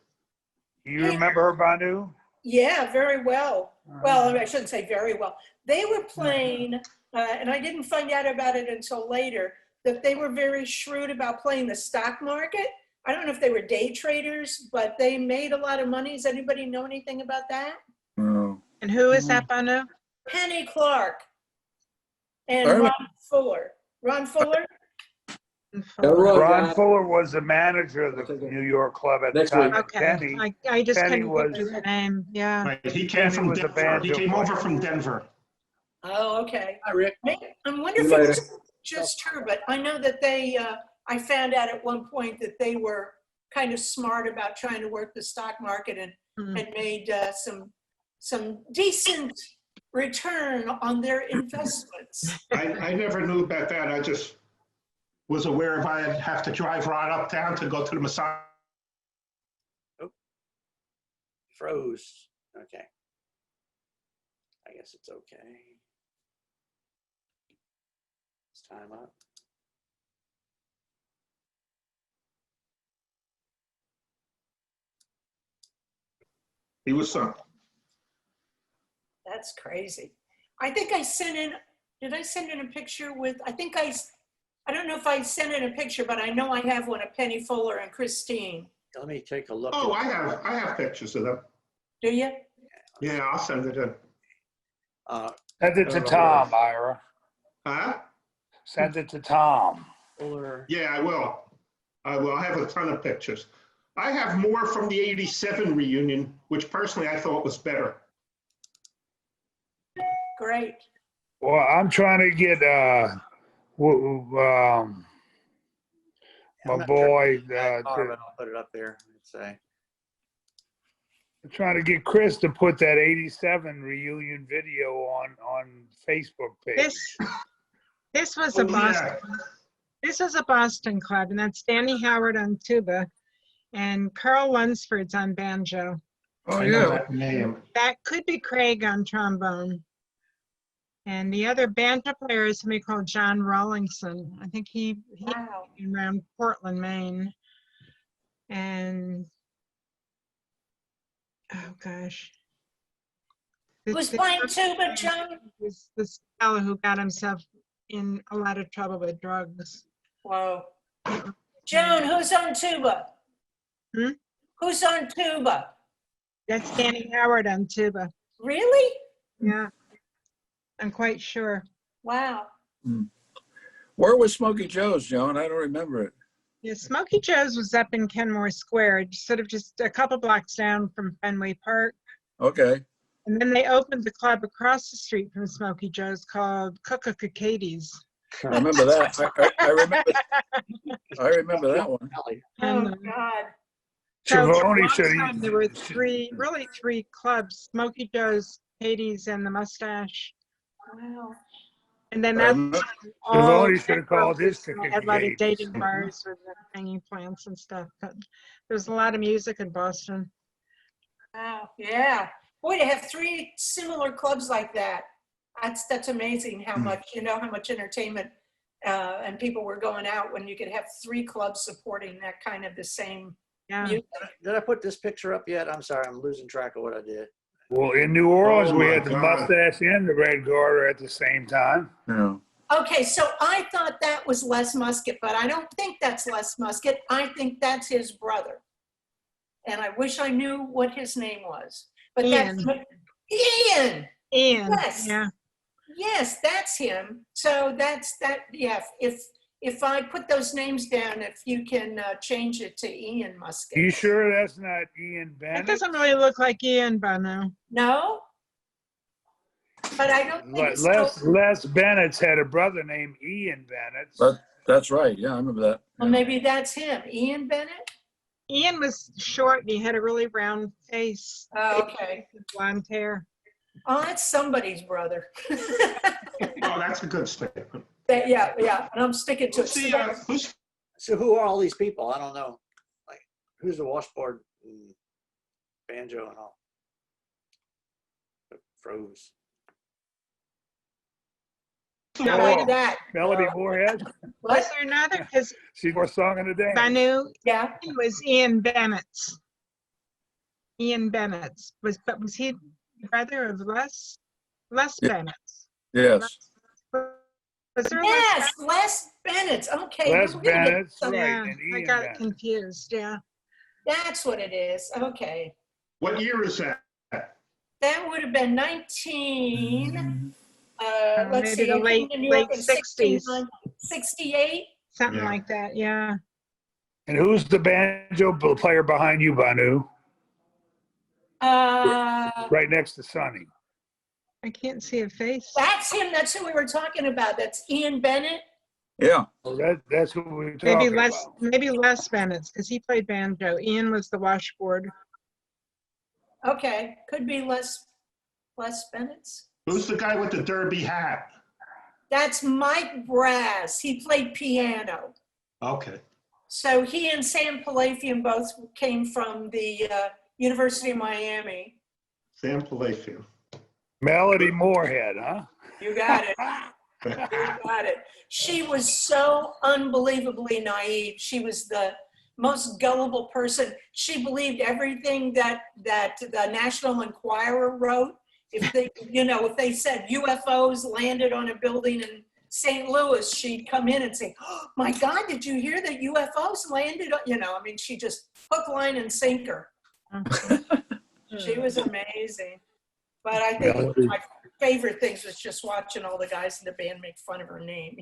You remember her, Banu? Yeah, very well. Well, I shouldn't say very well. They were playing, and I didn't find out about it until later, that they were very shrewd about playing the stock market. I don't know if they were day traders, but they made a lot of money. Does anybody know anything about that? No. And who is that, Banu? Penny Clark and Oh. Ron Fuller. Ron Fuller? Ron Fuller was the manager of the New York club at the Next time. week. Okay. Penny, I just Penny couldn't was- get the name. Yeah. Right. He came Penny from was a Denver. He banjo came over player. from Denver. Oh, okay. Hi, Rick. I wonder if it was just her, but I know that I found out at one point that they were kind of smart about trying to work the stock market and made some decent return on their investments. I never knew about that. I just was aware of I'd have to drive right uptown to go to the massage. Froze. Okay. I guess it's okay. It's time up. He was some. That's crazy. I think I sent in, did I send in a picture with, I don't know if I sent in a picture, but I know I have one of Penny Fuller and Christine. Let me take a look. Oh, I have pictures of them. Do you? Yeah, I'll send it in. Send it to Tom, Ira. Huh? Send it to Tom. Yeah, I will. I have a ton of pictures. I have more from the '87 reunion, which personally I thought was better. Great. Well, I'm trying to get my boy. I'll put it up there. Let's say. I'm trying to get Chris to put that '87 reunion video on Facebook page. This was a Boston. This is a Boston club, and that's Danny Howard on tuba, and Carl Lunsford's on banjo. Oh yeah. That could be Craig on trombone. And the other banjo player is somebody called John Rawlingson. I think he around Portland, Maine. And oh gosh. Who's playing tuba, John? This fellow who got himself in a lot of trouble with drugs. Whoa. Joan, who's on tuba? Who's on tuba? That's Danny Howard on tuba. Really? Yeah. I'm quite sure. Wow. Where was Smokey Joe's, Joan? I don't remember it. Yeah, Smokey Joe's was up in Kenmore Square, sort of just a couple blocks down from Fenway Park. Okay. And then they opened the club across the street from Smokey Joe's called Katie's. I remember that. I remember that one. Oh, God. So for a Chivoni long said time, there were three clubs, Smokey Joe's, Katie's, and the Mustache. Wow. And then that's Chivoni should have called his had a lot of dating bars with the hanging plants and stuff. But there's a lot of music in Boston. Wow. Yeah. Boy, to have three similar clubs like that. That's amazing how much, how much entertainment and people were going out when you could have three clubs supporting that kind of the same music. Did I put this picture up yet? I'm sorry, I'm losing track of what I did. Well, in New Orleans, we had the Mustache and the Red Garter at the same time. Yeah. Okay, so I thought that was Les Muscat, but I don't think that's Les Muscat. I think that's his brother. And I wish I knew what his name was. But Ian. Ian. Yes. Yeah. Yes, that's him. So that's that. Yeah. If I put those names down, if you can change it to Ian Muscat. You sure that's not Ian Bennett? It doesn't really look like Ian by now. No. But I don't think it's Les Bennett's had a brother named Ian Bennett. That's right. Yeah, I remember that. Well, maybe that's him. Ian Bennett? Ian was short and he had a really round face. Oh, okay. Blonde hair. Oh, that's somebody's brother. Oh, that's a good statement. Yeah. And I'm sticking to it. So who are all these people? I don't know. Like, who's the washboard and banjo and all? It froze. Not like that. Melody Moorhead? Was there another? Because She's more song of the day. Banu, yeah, it was Ian Bennett's. Ian Bennett's. Was he the brother of Les Bennett's? Yes. Was there yes, Les Bennett's. Okay. Les Bennett's, right. Yeah, And I Ian got Bennett. it confused. Yeah. That's what it is. Okay. What year is that? That would have been 19. Let's maybe see. the late 60s. 68. Something like that. Yeah. And who's the banjo player behind you, Banu? Right next to Sonny. I can't see a face. That's him. That's who we were talking about. That's Ian Bennett. Yeah. So that's what we're Maybe talking less, about. maybe Les Bennett's, because he played banjo. Ian was the washboard. Okay, could be Les Bennett's. Who's the guy with the derby hat? That's Mike Brass. He played piano. Okay. So he and Sam Palafian both came from the University of Miami. Sam Palafian. Melody Moorhead, huh? You got it. You got it. She was so unbelievably naive. She was the most gullible person. She believed everything that the National Enquirer wrote. If they, if they said UFOs landed on a building in St. Louis, she'd come in and say, "Oh my God, did you hear that UFOs landed on," she just hook, line, and sinker. She was amazing. But I think one of my favorite things was just watching all the guys in the band make fun of her name,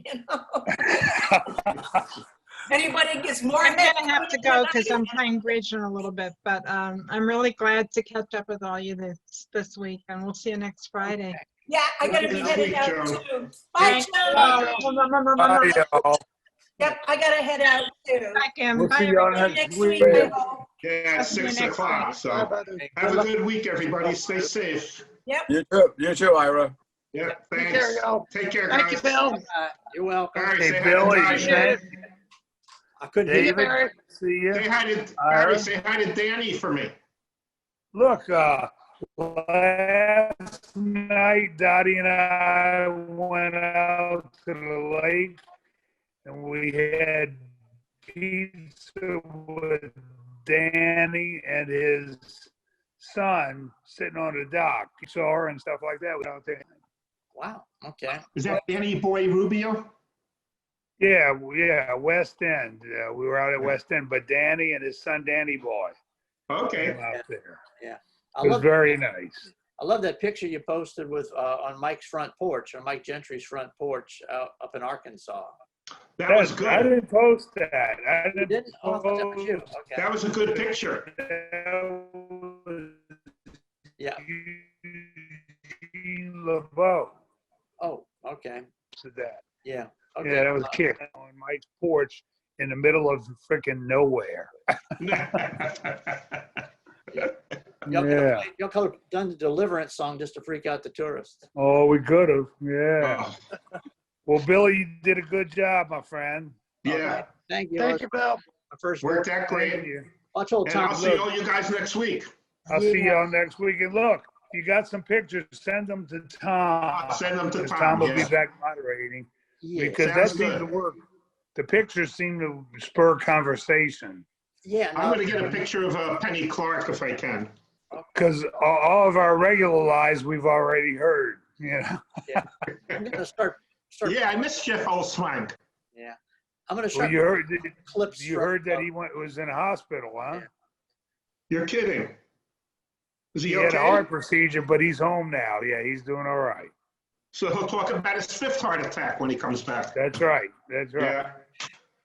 Anybody gets more. I'm gonna have to go because I'm playing bridge in a little bit, but I'm really glad to catch up with all you this week, and we'll see you next Friday. Yeah, I gotta be headed out too. Bye, Joan. Bye, y'all. Yep, I gotta head out too. Bye, Kim. We'll Bye, see y'all everybody. next Next week, week. I hope. Yeah, it's 6 o'clock. So have a good week, everybody. Stay safe. Yep. You too, Ira. Yeah, Take thanks. care, y'all. Take care, Thank you, guys. Bill. You're welcome. All right, Hey, say hi to Billy, Dottie. thank I couldn't hear you. David, see you. Say hi to Ira. Barry. Say hi to Danny for me. Look, last night, Dottie and I went out to the lake and we had pizza with Danny and his son sitting on the dock. You saw her and stuff like that. We don't think. Wow. Okay. Is that Danny Boy Rubio? Yeah, West End. We were out at West End, but Danny and his son, Danny Boy, Okay. were out there. Yeah. It was very nice. I love that picture you posted with on Mike's front porch, or Mike Gentry's front porch up in Arkansas. That was good. I didn't post that. I You didn't? Oh, I thought that was you. Okay. That was a good picture. Yeah. Eugene LeBeau Oh, okay. said that. Yeah. Okay. Yeah, that was kicked on Mike's porch in the middle of freaking nowhere. Y'all could have done the Deliverance song just to freak out the tourists. Oh, we could have. Yeah. Well, Billy, you did a good job, my friend. Yeah. Thank you. Thank you, Bill. My first Worked out great. Thank you. Watch old And Tom. I'll see all you guys next week. I'll see y'all next week. And look, if you got some pictures, send them to Tom. I'll send them to 'Cause Tom, Tom will yeah. be back moderating. Yeah. Because that Sounds seems good. to work. The pictures seem to spur conversation. Yeah. I'm going to get a picture of Penny Clark if I can. Because all of our regular lies we've already heard. Yeah. I'm gonna start. Yeah, I miss Jeff Olswank. Yeah. I'm gonna Well, start. you heard. clips. You heard that he was in a hospital, huh? Yeah. You're kidding. Is he He had a okay? heart procedure, but he's home now. Yeah, he's doing all right. So he'll talk about his 5th heart attack when he comes back. That's right. That's right. Yeah.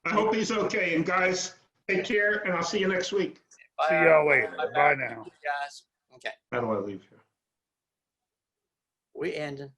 I hope he's okay. And guys, take care, and I'll see you next week. See y'all later. Bye now. Guys. Okay. How do I leave here? We ending.